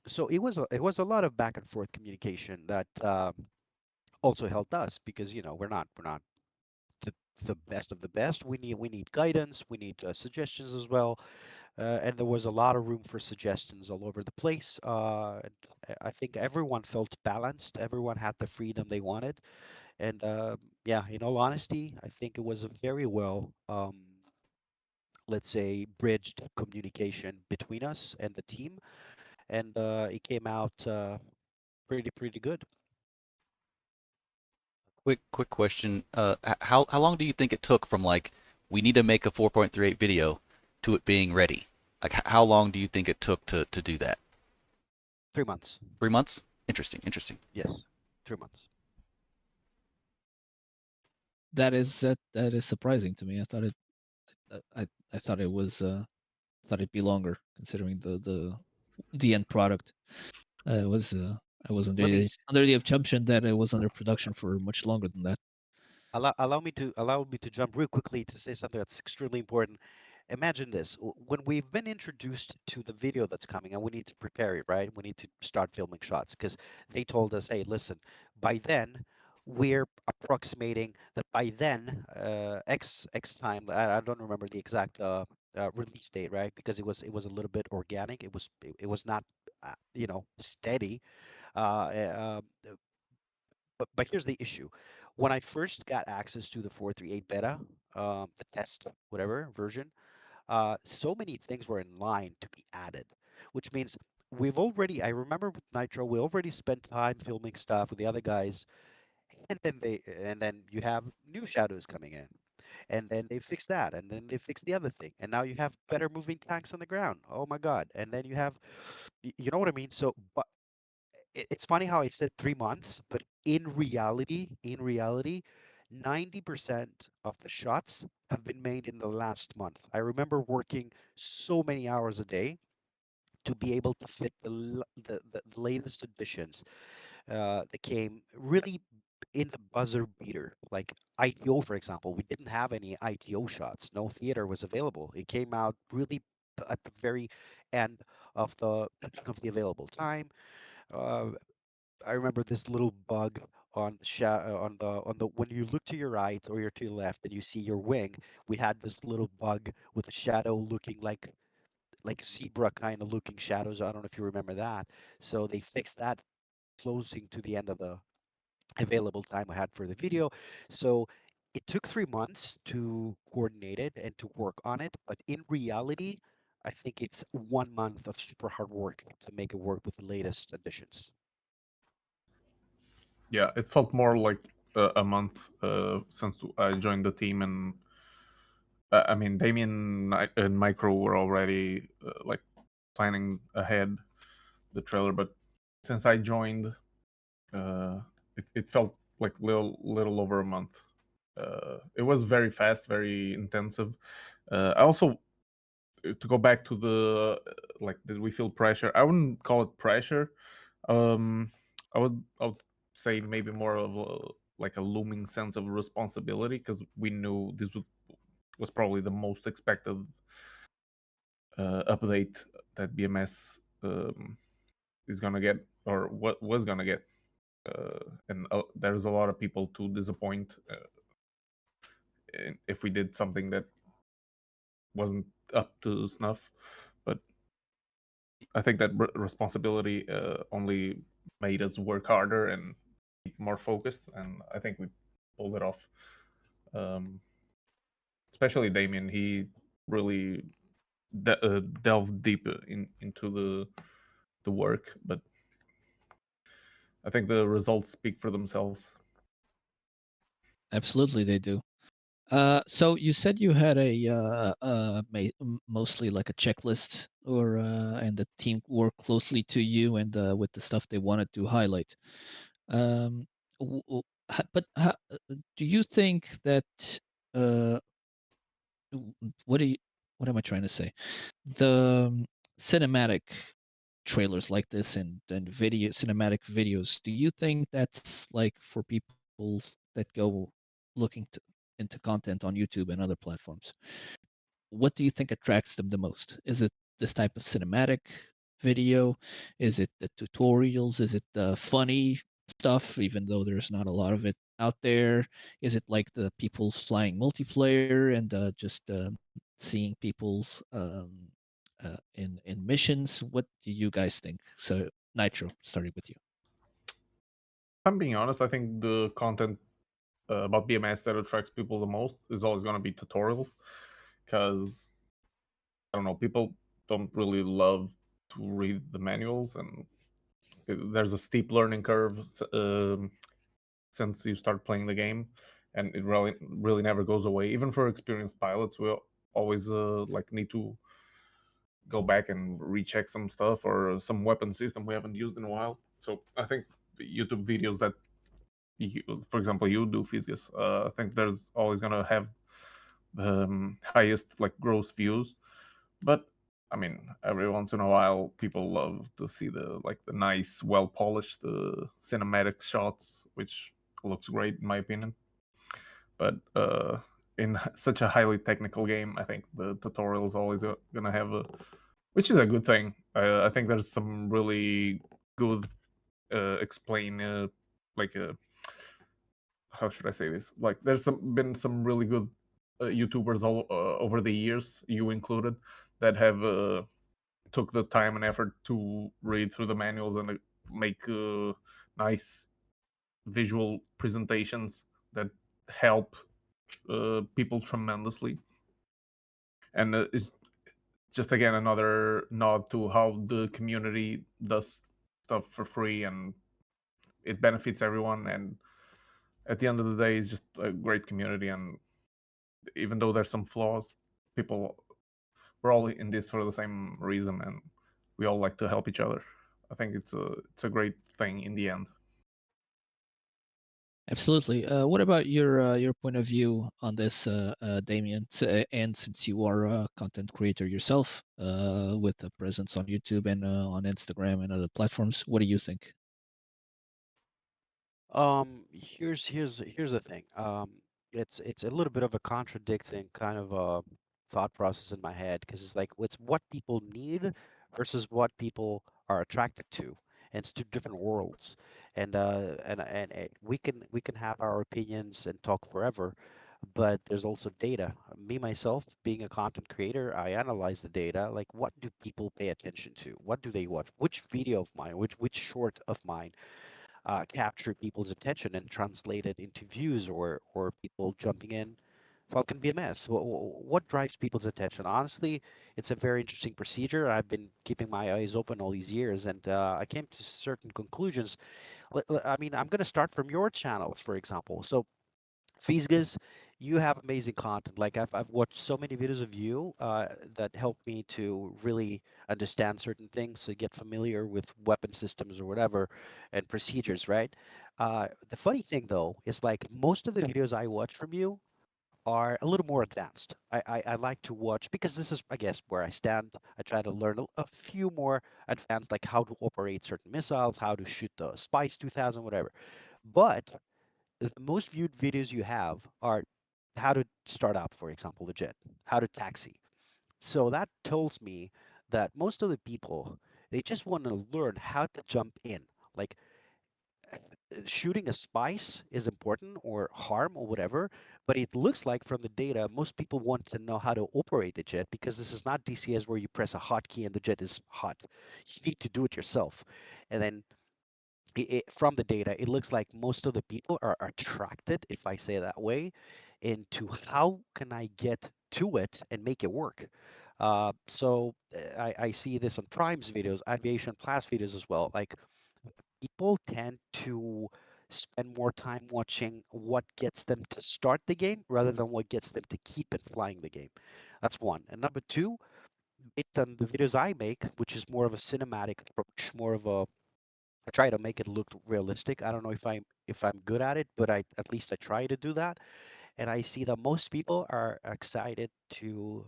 So it was a lot of back and forth communication that also helped us because we're not the, the best of the best. We need guidance. We need suggestions as well, and there was a lot of room for suggestions all over the place. And I think everyone felt balanced. Everyone had the freedom they wanted, and yeah, in all honesty, I think it was a very well, let's say, bridged communication between us and the team, and it came out pretty good. Quick question. How long do you think it took from like we need to make a 4.38 video to it being ready? Like how long do you think it took to do that? 3 months. 3 months? Interesting, interesting. Yes, 3 months. That is surprising to me. I thought I thought it was thought it'd be longer considering the end product. Was I was Let me under the assumption that it was under production for much longer than that. allow me to jump real quickly to say something that's extremely important. Imagine this: when we've been introduced to the video that's coming, and we need to prepare it, right? We need to start filming shots because they told us, "Hey, listen, by then." We're approximating that by then, X time. I don't remember the exact release date, right? Because it was a little bit organic. It was not, steady. But here's the issue. When I first got access to the 4.38 beta, the test, whatever version, so many things were in line to be added, which means I remember with Nitro, we already spent time filming stuff with the other guys, and then you have new shadows coming in, and then they fix that, and then they fix the other thing, and now you have better moving tanks on the ground. Oh my God. And then you have, you know what I mean? So, but it's funny how I said 3 months, but in reality, 90% of the shots have been made in the last month. I remember working so many hours a day to be able to fit the latest additions that came really in the buzzer beater. Like ITO, for example, we didn't have any ITO shots. No theater was available. It came out really at the very end of the of the available time. Uh, I remember this little bug on on the when you look to your right or your to your left and you see your wing. We had this little bug with a shadow looking like zebra kind of looking shadows. I don't know if you remember that. So they fixed that closing to the end of the available time I had for the video. So it took 3 months to coordinate it and to work on it, but in reality, I think it's 1 month of super hard work to make it work with the latest additions. Yeah, it felt more like a month since I joined the team, and I mean, Damien and Micro were already like planning ahead the trailer, but since I joined, it felt like little over a month. It was very fast, very intensive. I also, to go back to the like, did we feel pressure? I wouldn't call it pressure. Um, I would say maybe more of like a looming sense of responsibility because we knew was probably the most expected update that BMS is gonna get, or what was gonna get, and there's a lot of people to disappoint if we did something that wasn't up to snuff. But I think that responsibility only made us work harder and more focused, and I think we pulled it off. Um, Especially Damien, he really delved deep into the work, but I think the results speak for themselves. Absolutely, they do. So you said you had a mostly like a checklist, or and the team worked closely to you and with the stuff they wanted to highlight. Um, but do you think that uh, what do you what am I trying to say? The cinematic trailers like this and video cinematic videos, do you think that's like for people that go looking into content on YouTube and other platforms? What do you think attracts them the most? Is it this type of cinematic video? Is it the tutorials? Is it the funny stuff, even though there's not a lot of it out there? Is it like the people flying multiplayer and just seeing people in missions? What do you guys think? So, Nitro, starting with you. I'm being honest. I think the content about BMS that attracts people the most is always going to be tutorials, because I don't know, people don't really love to read the manuals, and there's a steep learning curve since you start playing the game, and it really never goes away. Even for experienced pilots, we always like need to go back and recheck some stuff or some weapon system we haven't used in a while. So I think the YouTube videos that you, for example, you do, Fisgus, I think there's always gonna have the highest like gross views. But I mean, every once in a while, people love to see the nice, well polished cinematic shots, which looks great in my opinion. But in such a highly technical game, I think the tutorial is always gonna have a, which is a good thing. I think there's some really good explain like how should I say this? Like there's been some really good YouTubers all over the years, you included, that have took the time and effort to read through the manuals and make nice visual presentations that help people tremendously. And it's just again another nod to how the community does stuff for free, and it benefits everyone. And at the end of the day, it's just a great community. And even though there's some flaws, people, we're all in this for the same reason, and we all like to help each other. I think it's a great thing in the end. Absolutely. What about your point of view on this, Damien? And since you are a content creator yourself, with a presence on YouTube and on Instagram and other platforms, what do you think? Here's the thing. It's a little bit of a contradicting kind of thought process in my head, because it's like it's what people need versus what people are attracted to, and it's two different worlds. And we can have our opinions and talk forever, but there's also data. Me myself, being a content creator, I analyze the data. Like, what do people pay attention to? What do they watch? Which video of mine, which short of mine capture people's attention and translate it into views, or people jumping in Falcon BMS? What drives people's attention? Honestly, it's a very interesting procedure. I've been keeping my eyes open all these years, and I came to certain conclusions. I mean, I'm going to start from your channels, for example. So, Fiesgas, you have amazing content. Like, I've watched so many videos of you that help me to really understand certain things, to get familiar with weapon systems or whatever, and procedures, right? The funny thing though is, like, most of the videos I watch from you are a little more advanced. I like to watch, because this is, I guess, where I stand. I try to learn a few more advanced, like how to operate certain missiles, how to shoot the Spice 2000, whatever. But the most viewed videos you have are how to start up, for example, the jet, how to taxi. So that tells me that most of the people, they just want to learn how to jump in. Like, shooting a spice is important or harm or whatever, but it looks like from the data, most people want to know how to operate the jet because this is not DCS where you press a hotkey and the jet is hot. You need to do it yourself. And then from the data, it looks like most of the people are attracted, if I say that way, into how can I get to it and make it work. I see this on Prime's videos, Aviation class videos as well. Like people tend to spend more time watching what gets them to start the game rather than what gets them to keep and flying the game. That's one. And number two, based on the videos I make, which is more of a cinematic approach, more of a I try to make it look realistic. I don't know if I'm good at it, but I at least I try to do that. And I see that most people are excited to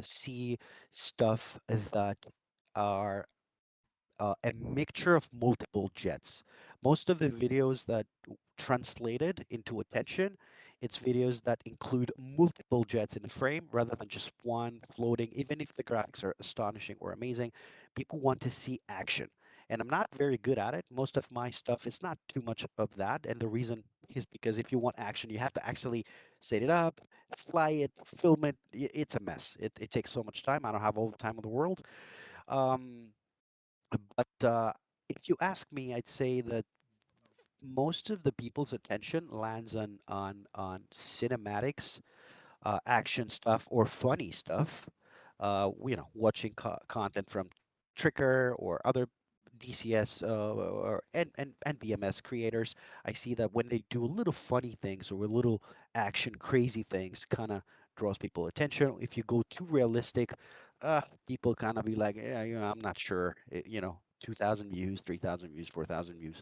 see stuff that are a mixture of multiple jets. Most of the videos that translated into attention, it's videos that include multiple jets in a frame rather than just one floating. Even if the graphics are astonishing or amazing, people want to see action. And I'm not very good at it. Most of my stuff is not too much of that. And the reason is because if you want action, you have to actually set it up, fly it, film it. It's a mess. It takes so much time. I don't have all the time in the world. Um, but if you ask me, I'd say that most of the people's attention lands on cinematics, action stuff, or funny stuff. Watching content from Tricker or other DCS and BMS creators. I see that when they do little funny things or little action crazy things, kind of draws people attention. If you go too realistic, people kind of be like, yeah, I'm not sure. 2,000 views, 3,000 views, 4,000 views.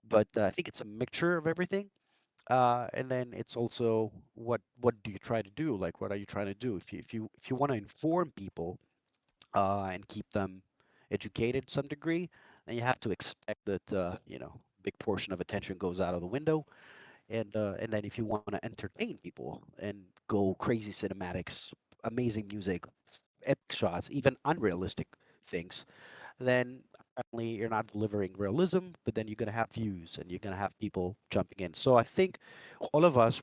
But I think it's a mixture of everything. And then it's also what do you try to do? Like, what are you trying to do? If you want to inform people and keep them educated to some degree, then you have to expect that big portion of attention goes out of the window. And then if you want to entertain people and go crazy cinematics, amazing music, epic shots, even unrealistic things, then apparently you're not delivering realism, but then you're going to have views and you're going to have people jumping in. So I think all of us,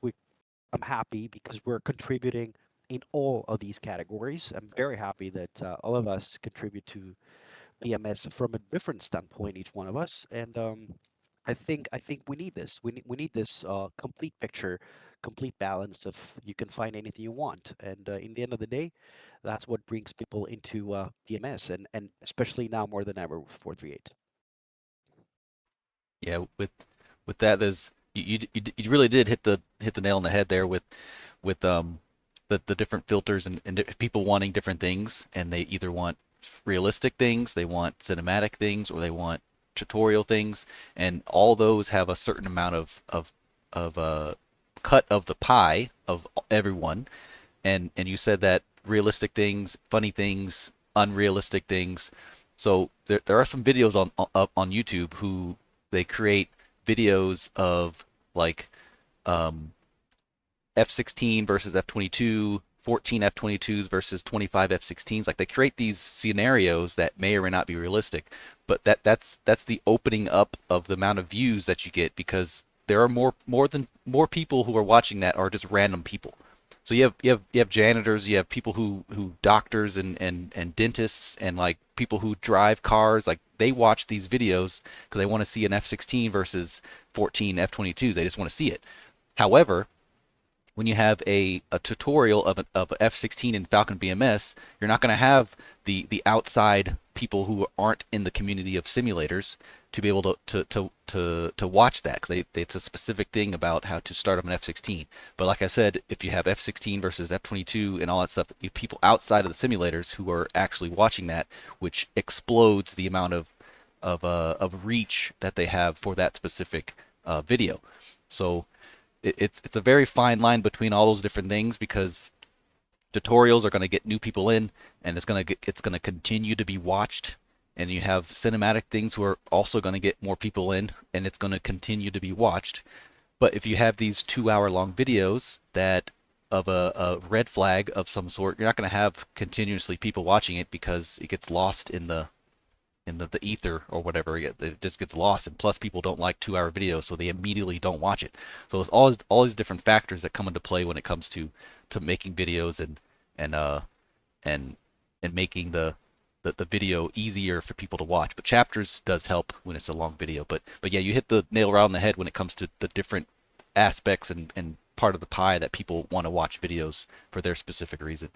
I'm happy because we're contributing in all of these categories. I'm very happy that all of us contribute to BMS from a different standpoint, each one of us. And I think we need this. We need this complete picture, complete balance of you can find anything you want. And in the end of the day, that's what brings people into BMS, and especially now more than ever with 438. Yeah, with that, there's you really did hit the nail on the head there with the different filters and people wanting different things, and they either want realistic things, they want cinematic things, or they want tutorial things, and all those have a certain amount of cut of the pie of everyone. And you said that realistic things, funny things, unrealistic things. So there are some videos on YouTube who they create videos of like um, F-16 versus F-22, 14 F-22s versus 25 F-16s. Like they create these scenarios that may or may not be realistic, but that's the opening up of the amount of views that you get because there are more people who are watching that are just random people. So you have janitors, you have people who doctors and dentists and like people who drive cars, like they watch these videos because they want to see an F-16 versus 14 F-22s. They just want to see it. However, when you have a tutorial of F-16 in Falcon BMS, you're not going to have the outside people who aren't in the community of simulators to be able to watch that because it's a specific thing about how to start up an F-16. But like I said, if you have F-16 versus F-22 and all that stuff, you have people outside of the simulators who are actually watching that, which explodes the amount of reach that they have for that specific video. So it's a very fine line between all those different things because tutorials are going to get new people in, and it's going to continue to be watched. And you have cinematic things who are also going to get more people in, and it's going to continue to be watched. But if you have these 2 hour long videos that of a red flag of some sort, you're not going to have continuously people watching it because it gets lost in in the ether or whatever. It just gets lost, and plus people don't like 2 hour videos, so they immediately don't watch it. So it's all these different factors that come into play when it comes to making videos and and and making the video easier for people to watch. But chapters does help when it's a long video. But yeah, you hit the nail right on the head when it comes to the different aspects and part of the pie that people want to watch videos for their specific reason.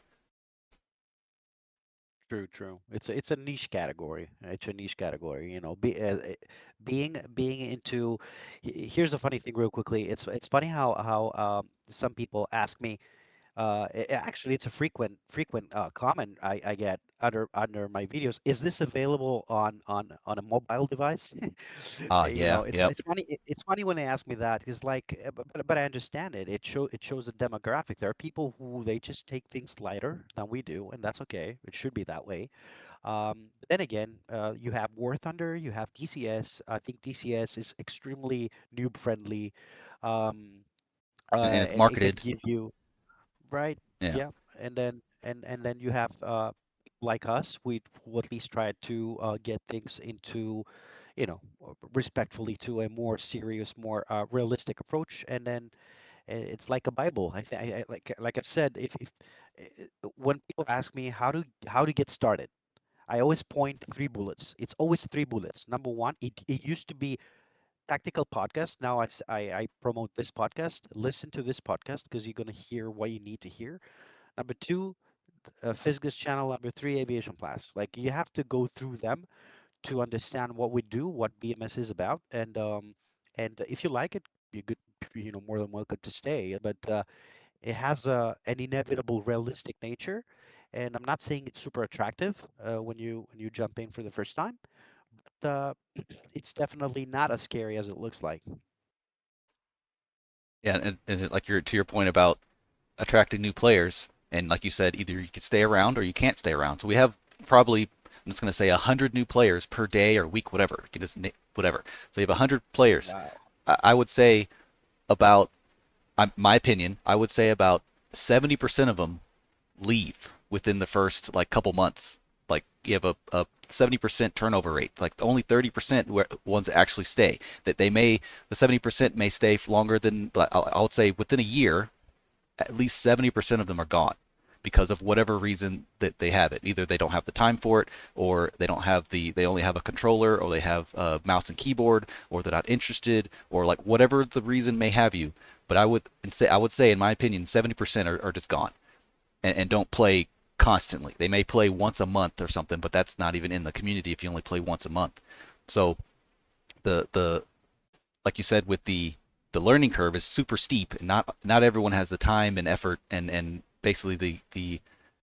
True, true. It's a niche category. It's a niche category. Being into. Here's a funny thing, real quickly. It's funny how some people ask me. Actually, it's a frequent comment I get under my videos. Is this available on a mobile device? Yeah, yep. It's funny. It's funny when they ask me that, because like, but I understand it. It shows a demographic. There are people who they just take things lighter than we do, and that's okay. It should be that way. But then again, you have War Thunder, you have DCS. I think DCS is extremely noob friendly, um, And it's and it can marketed. give you. Right. Yeah. Yeah. And then you have like us, we who at least try to get things into, respectfully, to a more serious, more realistic approach. And then it's like a Bible. I think, like I've said, if when people ask me how to get started, I always point 3 bullets. It's always 3 bullets. Number one, it used to be tactical podcast. Now I promote this podcast. Listen to this podcast because you're gonna hear what you need to hear. Number two, Fisgus channel. Number three, aviation class. Like, you have to go through them to understand what we do, what BMS is about, and if you like it, you're good. More than welcome to stay. But it has an inevitable realistic nature, and I'm not saying it's super attractive when you jump in for the first time, but it's definitely not as scary as it looks like. Yeah, and like to your point about attracting new players, and like you said, either you can stay around or you can't stay around. So we have probably, I'm just going to say 100 new players per day or week, whatever. You can just whatever. So you have 100 players. Wow. I would say about, my opinion, I would say about 70% of them leave within the first like couple months. Like you have a 70% turnover rate. Like only 30% ones actually stay. That the 70% may stay for longer than, I would say within a year, at least 70% of them are gone because of whatever reason that they have it. Either they don't have the time for it, or they don't have they only have a controller, or they have a mouse and keyboard, or they're not interested, or like whatever the reason may have you. But I would say in my opinion, 70% are just gone and don't play constantly. They may play once a month or something, but that's not even in the community if you only play once a month. So the like you said, with the learning curve is super steep, and not everyone has the time and effort and basically the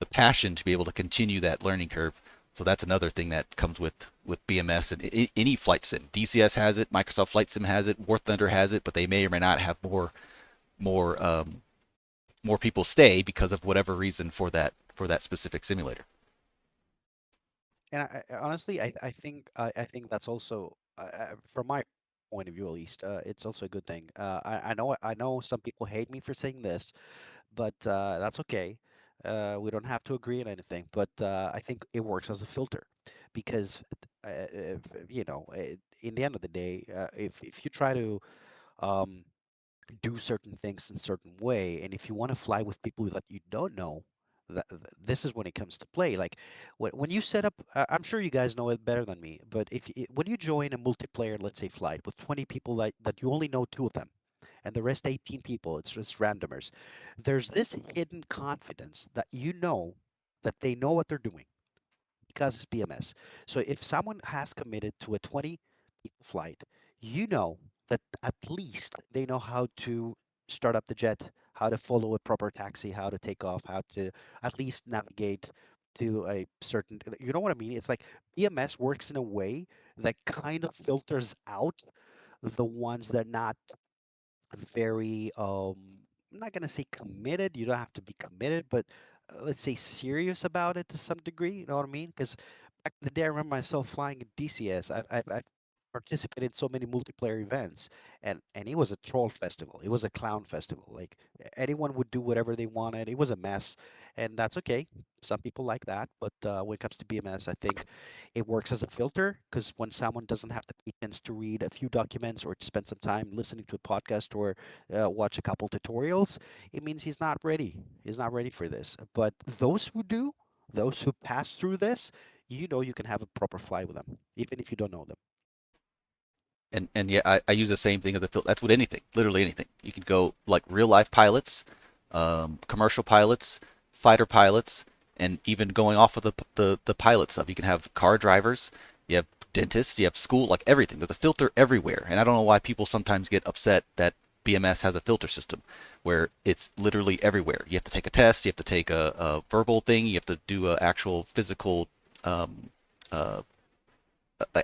passion to be able to continue that learning curve. So that's another thing that comes with BMS and any flight sim. DCS has it, Microsoft Flight Sim has it, War Thunder has it, but they may or may not have more more people stay because of whatever reason for that specific simulator. And honestly, I think that's also, from my point of view at least, it's also a good thing. I know some people hate me for saying this, but that's okay. We don't have to agree on anything, but I think it works as a filter, because in the end of the day, if you try to um, do certain things in certain way, and if you want to fly with people that you don't know, this is when it comes to play. Like, when you set up, I'm sure you guys know it better than me, but when you join a multiplayer, let's say, flight with 20 people that you only know two of them, and the rest 18 people, it's just randomers, there's this hidden confidence that that they know what they're doing, because it's BMS. So if someone has committed to a 20 people flight, you know that at least they know how to start up the jet, how to follow a proper taxi, how to take off, how to at least navigate to a certain, you know what I mean? It's like BMS works in a way that kind of filters out the ones that are not very, I'm not gonna say committed. You don't have to be committed, but let's say serious about it to some degree. You know what I mean? Because back in the day, I remember myself flying a DCS. I've participated in so many multiplayer events, and it was a troll festival. It was a clown festival. Like anyone would do whatever they wanted. It was a mess, and that's okay. Some people like that, but when it comes to BMS, I think it works as a filter, because when someone doesn't have the patience to read a few documents or to spend some time listening to a podcast or watch a couple tutorials, it means he's not ready. He's not ready for this. But those who do, those who pass through this, you know you can have a proper fly with them, even if you don't know them. And yeah, I use the same thing as the filter. That's with anything, literally anything. You can go like real life pilots, commercial pilots, fighter pilots, and even going off of the pilot stuff. You can have car drivers, you have dentists, you have school, like everything. There's a filter everywhere, and I don't know why people sometimes get upset that BMS has a filter system where it's literally everywhere. You have to take a test, you have to take a verbal thing, you have to do an actual physical um, uh,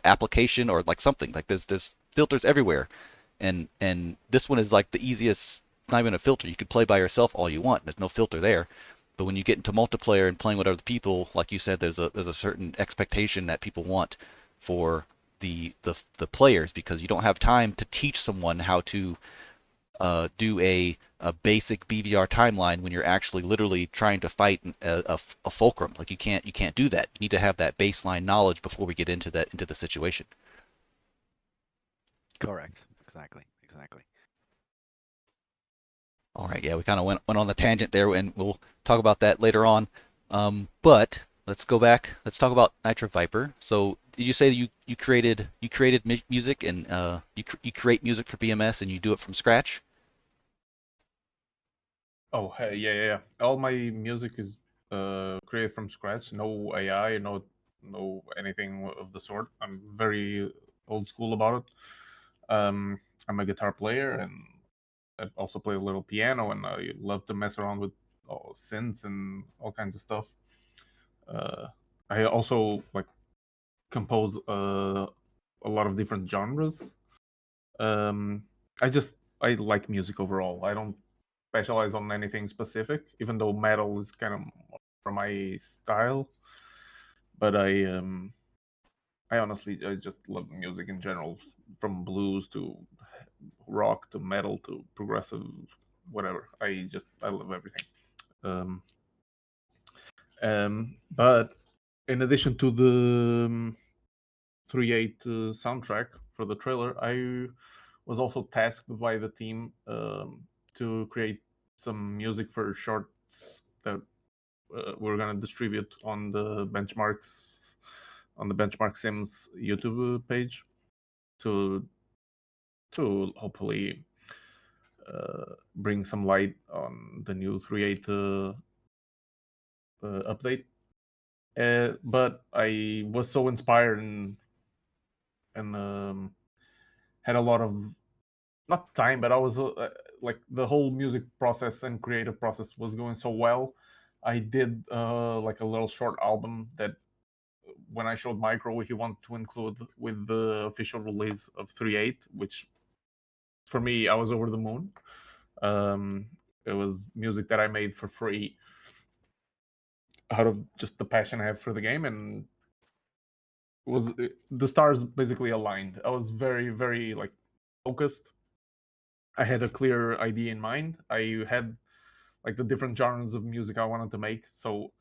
application or like something. Like there's filters everywhere, and this one is like the easiest. Not even a filter. You could play by yourself all you want. There's no filter there. But when you get into multiplayer and playing with other people, like you said, there's a certain expectation that people want for the players, because you don't have time to teach someone how to do a basic BVR timeline when you're actually literally trying to fight a fulcrum. Like you can't do that. You need to have that baseline knowledge before we get into the situation. Correct. Exactly. Exactly. All right, yeah, we kind of went on the tangent there, and we'll talk about that later on. But let's go back. Let's talk about NitroViper. So, did you say you created music, and you create music for BMS and you do it from scratch? Oh, hey, yeah. All my music is created from scratch. No AI, no anything of the sort. I'm very old school about it. I'm a guitar player, and I also play a little piano, and I love to mess around with synths and all kinds of stuff. Uh, I also like compose a lot of different genres. Um, I just I like music overall. I don't specialize on anything specific, even though metal is kind of more my style. But I honestly I just love music in general, from blues to rock to metal to progressive, whatever. I love everything. Um, but in addition to the 38 soundtrack for the trailer, I was also tasked by the team to create some music for shorts that we're gonna distribute on the Benchmark Sims YouTube page to hopefully bring some light on the new 38 update. But I was so inspired and had a lot of not time, but I was like the whole music process and creative process was going so well. I did like a little short album that when I showed Micro, he wanted to include with the official release of 38, which for me, I was over the moon. Um, it was music that I made for free out of just the passion I have for the game, and the stars basically aligned. I was very, very like focused. I had a clear idea in mind. I had like the different genres of music I wanted to make. So,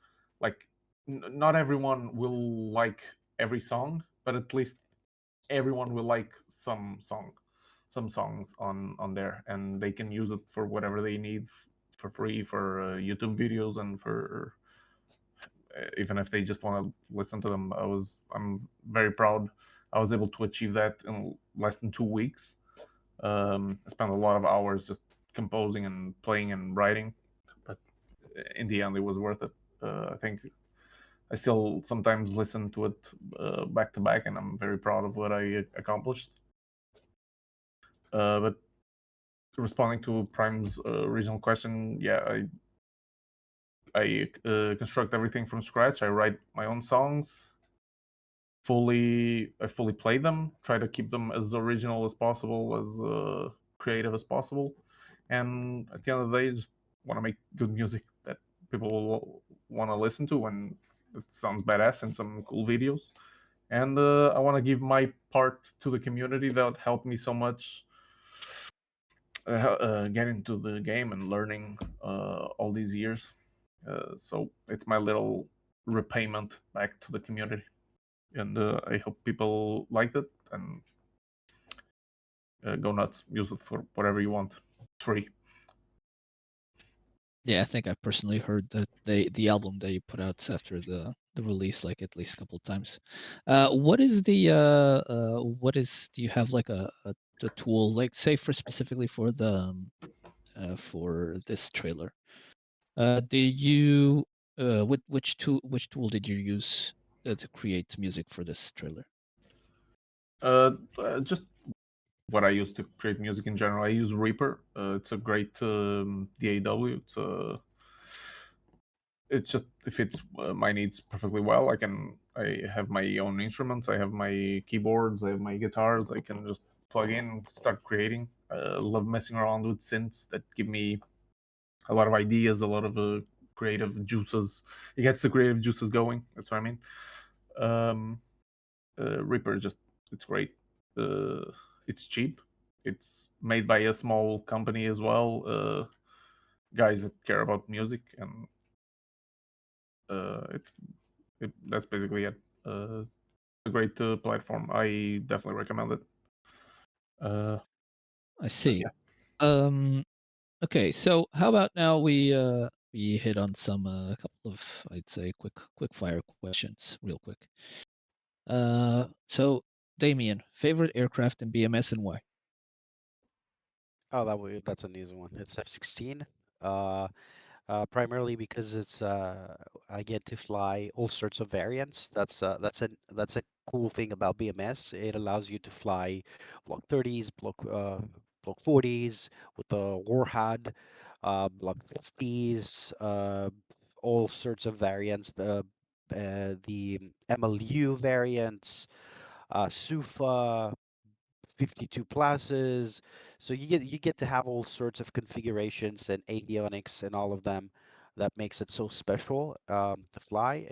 like, not everyone will like every song, but at least everyone will like some songs on there, and they can use it for whatever they need for free for YouTube videos and for even if they just want to listen to them. I'm very proud. I was able to achieve that in less than 2 weeks. I spent a lot of hours just composing and playing and writing, but in the end, it was worth it. I think I still sometimes listen to it back to back, and I'm very proud of what I accomplished. But responding to Prime's original question, yeah, I construct everything from scratch. I write my own songs. I fully play them. Try to keep them as original as possible, as creative as possible. And at the end of the day, just want to make good music that people will want to listen to, and it sounds badass in some cool videos. and I want to give my part to the community that helped me so much get into the game and learning all these years. So it's my little repayment back to the community, and I hope people liked it and go nuts. Use it for whatever you want. It's free. Yeah, I think I personally heard that the album that you put out after the release like at least a couple of times. What is the do you have like a the tool like say for specifically for the for this trailer? Did you which tool did you use to create music for this trailer? Just what I use to create music in general. I use Reaper. It's a great DAW. It's just it fits my needs perfectly well. I have my own instruments. I have my keyboards. I have my guitars. I can just plug in, start creating. Love messing around with synths that give me a lot of ideas, a lot of creative juices. It gets the creative juices going. That's what I mean. Um, Reaper just it's great. It's cheap. It's made by a small company as well. Guys that care about music, and that's basically it. A great platform. I definitely recommend it. I see. Yeah. Okay, so how about now we hit on some a couple of I'd say quick fire questions real quick. So Damien, favorite aircraft in BMS and why? Oh, that's an easy one. It's F-16. Uh, Primarily because I get to fly all sorts of variants. That's a cool thing about BMS. It allows you to fly Block 30s, Block 40s with the Warhead, Block 50s, all sorts of variants. The MLU variants, SUFA, 52 pluses. So you get to have all sorts of configurations and avionics and all of them that makes it so special to fly.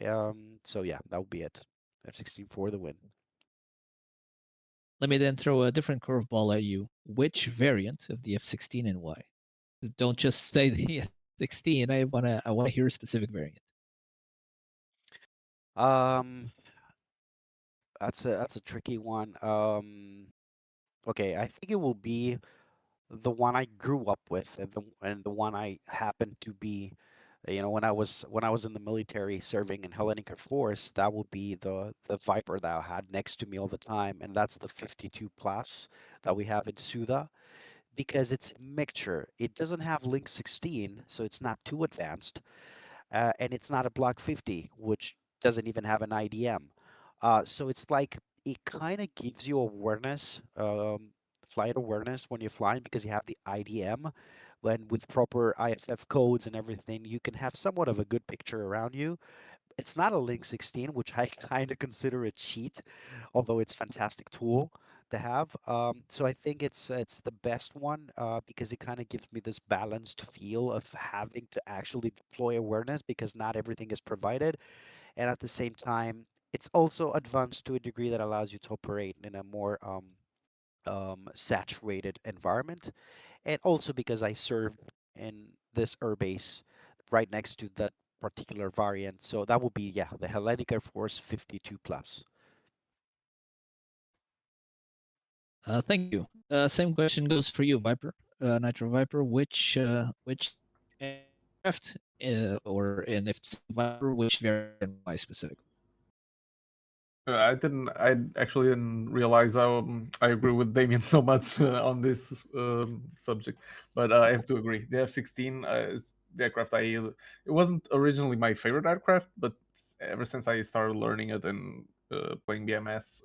So yeah, that would be it. F-16 for the win. Let me then throw a different curveball at you. Which variant of the F-16 and why? Don't just say the F-16. I wanna hear a specific variant. Um, that's a tricky one. Okay, I think it will be the one I grew up with, and the one I happened to be, when I was in the military serving in Hellenic Air Force. That would be the Viper that I had next to me all the time, and that's the 52 plus that we have in Suda, because it's a mixture. It doesn't have Link 16, so it's not too advanced, and it's not a Block 50, which doesn't even have an IDM. So it's like it kind of gives you awareness, flight awareness when you're flying because you have the IDM. When with proper IFF codes and everything, you can have somewhat of a good picture around you. It's not a Link 16, which I kind of consider a cheat, although it's a fantastic tool to have. So I think it's the best one because it kind of gives me this balanced feel of having to actually deploy awareness because not everything is provided, and at the same time, it's also advanced to a degree that allows you to operate in a more saturated environment, and also because I served in this airbase right next to that particular variant. So that would be, yeah, the Hellenic Air Force 52 plus. Thank you. Same question goes for you, Viper. NitroViper, which aircraft or and if it's Viper, which variant and why specifically? I actually didn't realize I agree with Damien so much on this subject, but I have to agree. The F-16 is the aircraft it wasn't originally my favorite aircraft, but ever since I started learning it and playing BMS,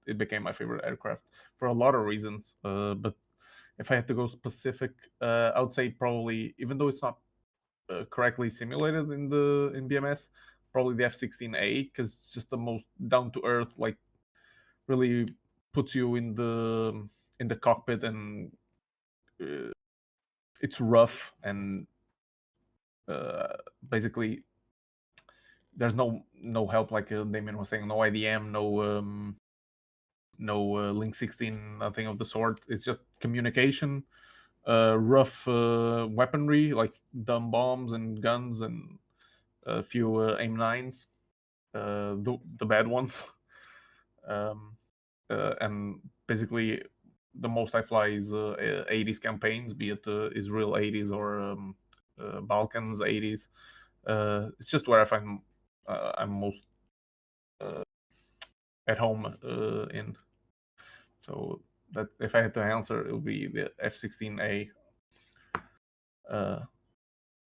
it became my favorite aircraft for a lot of reasons. But if I had to go specific, I would say probably, even though it's not correctly simulated in BMS, probably the F-16A, because it's just the most down to earth, like really puts you in the cockpit, and uh, it's rough and basically there's no help, like Damien was saying, no IDM, no Link 16, nothing of the sort. It's just communication, rough weaponry like dumb bombs and guns and a few aim 9s, the bad ones. And basically the most I fly is 80s campaigns, be it Israel 80s or Balkans 80s. It's just where I find I'm most at home in. So that if I had to answer, it would be the F-16A.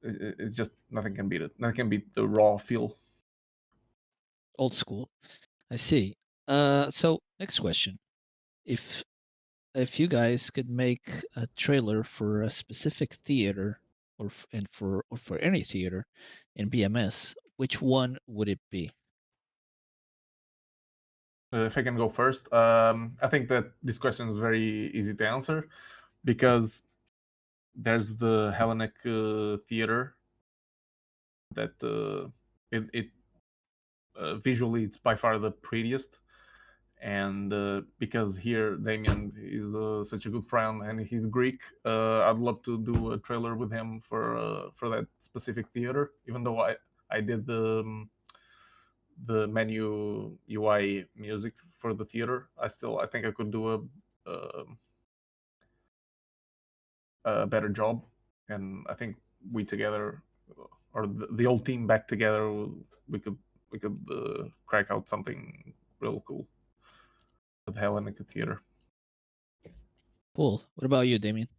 It's just nothing can beat it. Nothing can beat the raw feel. Old school. I see. So next question: if you guys could make a trailer for a specific theater, or for any theater in BMS, which one would it be? If I can go first, I think that this question is very easy to answer because there's the Hellenic theater that it visually it's by far the prettiest, and because here Damien is such a good friend and he's Greek, I'd love to do a trailer with him for that specific theater. Even though I did the menu UI music for the theater, I think I could do a better job, and I think we together, or the whole team back together, we could crack out something real cool with Hellenic Theater. Cool. What about you, Damien?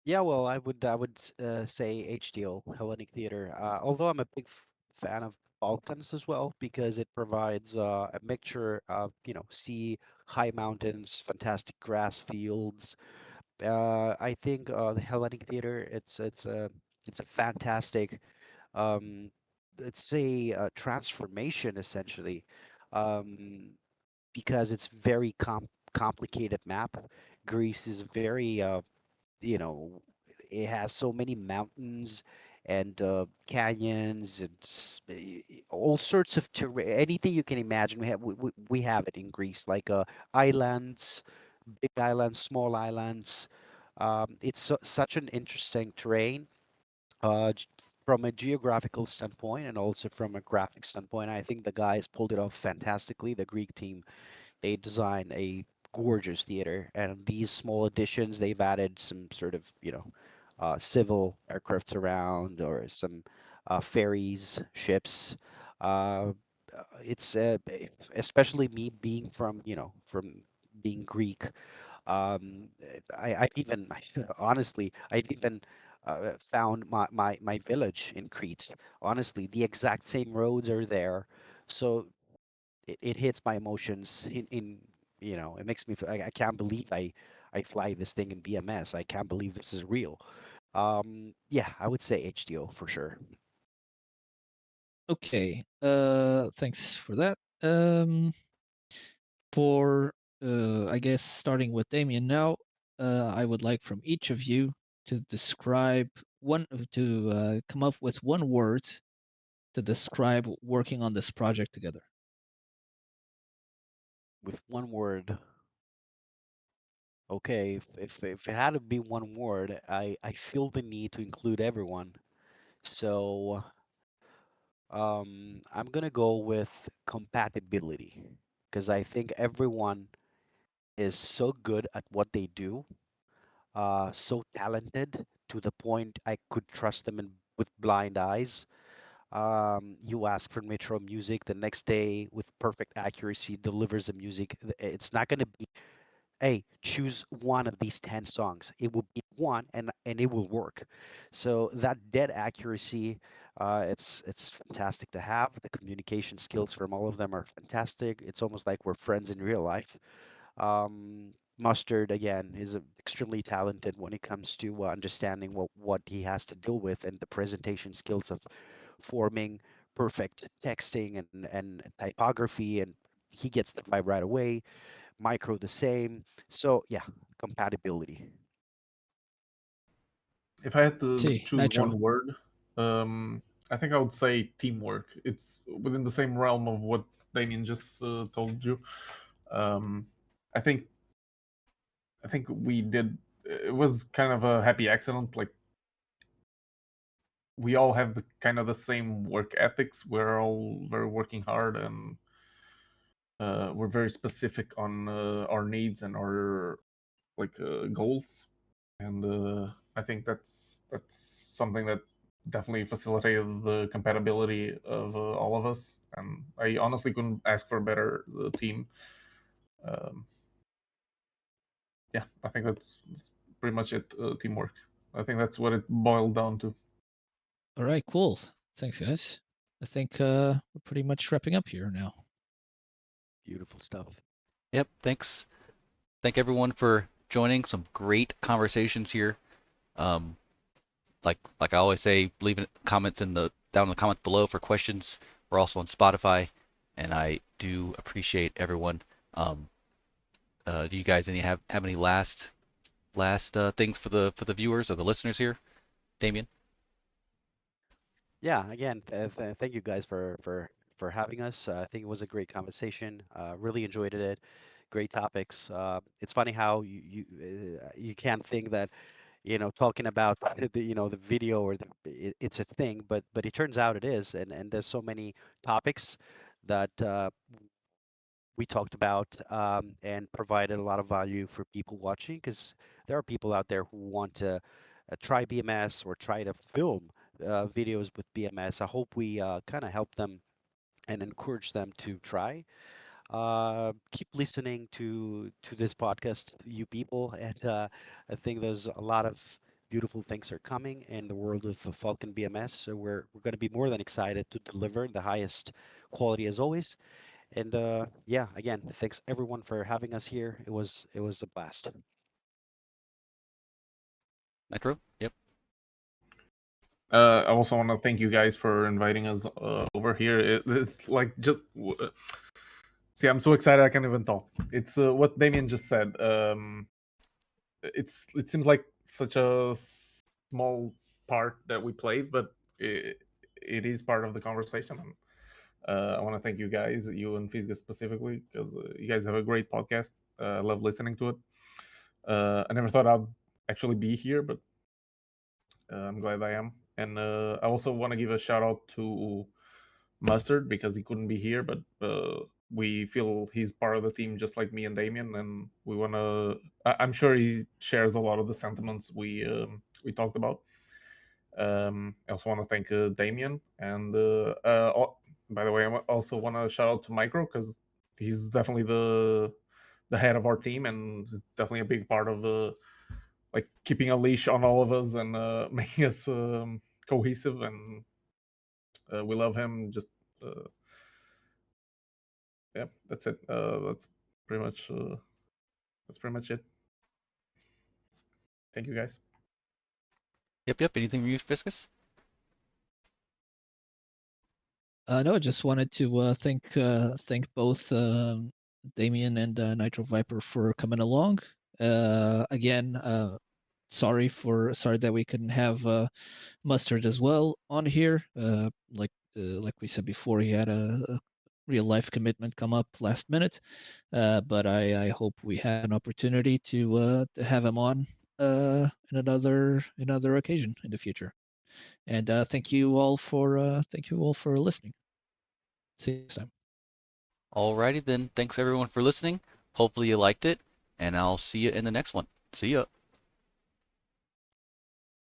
Yeah, well, I would say HDO, Hellenic Theater. Although I'm a big fan of Balkans as well because it provides a mixture of sea, high mountains, fantastic grass fields. I think the Hellenic Theater it's a fantastic it's a transformation essentially, um, because it's very complicated map. Greece is very you know, it has so many mountains and canyons and all sorts of terrain. Anything you can imagine, we have it in Greece, like islands, big islands, small islands. It's such an interesting terrain, j- from a geographical standpoint and also from a graphic standpoint. I think the guys pulled it off fantastically. The Greek team, they designed a gorgeous theater, and these small additions, they've added some sort of civil aircrafts around, or some ferries, ships. It's especially me being from being Greek. I've even honestly, I've even found my village in Crete. Honestly, the exact same roads are there, so it hits my emotions it makes me feel like I can't believe I fly this thing in BMS. I can't believe this is real. Yeah, I would say HDO for sure. Okay. Thanks for that. For I guess starting with Damien now, I would like from each of you to describe come up with one word to describe working on this project together. With one word, okay, if it had to be one word, I feel the need to include everyone. So I'm gonna go with compatibility, because I think everyone is so good at what they do, so talented to the point I could trust them with blind eyes. You ask for Nitro music, the next day with perfect accuracy delivers the music. It's not going to be, hey, choose one of these 10 songs. It will be one, and it will work. So that dead accuracy, it's fantastic to have. The communication skills from all of them are fantastic. It's almost like we're friends in real life. Mustard again is extremely talented when it comes to understanding what he has to deal with, and the presentation skills of forming perfect texting and typography, and he gets the vibe right away. Micro the same. So yeah, compatibility. If I had to See, choose Nitro. one word, I think I would say teamwork. It's within the same realm of what Damien just told you. I think we did. It was kind of a happy accident. Like we all have the kind of the same work ethics. We're all very working hard, and we're very specific on our needs and our goals. And I think that's something that definitely facilitated the compatibility of all of us. And I honestly couldn't ask for a better team. Um, yeah, I think that's pretty much it. Teamwork. I think that's what it boiled down to. All right, cool. Thanks, guys. I think we're pretty much wrapping up here now. Beautiful stuff. Yep. Thanks. Thank everyone for joining. Some great conversations here. Like I always say, leave comments down in the comments below for questions. We're also on Spotify, and I do appreciate everyone. Do you guys have any last things for the viewers or the listeners here, Damien? Yeah, again, thank you guys for having us. I think it was a great conversation. Really enjoyed it. Great topics. It's funny how you can't think that talking about the video or it's a thing, but it turns out it is, and there's so many topics that we talked about and provided a lot of value for people watching, because there are people out there who want to try BMS or try to film videos with BMS. I hope we kind of help them and encourage them to try. Keep listening to this podcast, you people, and I think there's a lot of beautiful things are coming in the world of Falcon BMS. So we're going to be more than excited to deliver the highest quality as always. And yeah, again, thanks everyone for having us here. It was a blast. Nitro? Yep. I also want to thank you guys for inviting us over here. It's like just see, I'm so excited I can't even talk. It's what Damien just said. It seems like such a small part that we played, but it is part of the conversation. And I want to thank you guys, you and Fisga specifically, because you guys have a great podcast. I love listening to it. I never thought I'd actually be here, but I'm glad I am. And I also want to give a shout out to Mustard because he couldn't be here, but we feel he's part of the team just like me and Damien, and we want to. I'm sure he shares a lot of the sentiments we talked about. I also want to thank Damien, and by the way, I also want to shout out to Micro because he's definitely the head of our team, and he's definitely a big part of like keeping a leash on all of us and making us cohesive. And we love him. Just yeah, that's it. That's pretty much it. Thank you, guys. Yep. Anything from you, Fiscus? No, I just wanted to thank both Damien and NitroViper for coming along. Again, sorry that we couldn't have Mustard as well on here. Like we said before, he had a real life commitment come up last minute. But I hope we have an opportunity to have him on in another occasion in the future. And thank you all for listening. See you next time. Alrighty then. Thanks everyone for listening. Hopefully you liked it, and I'll see you in the next one. See ya.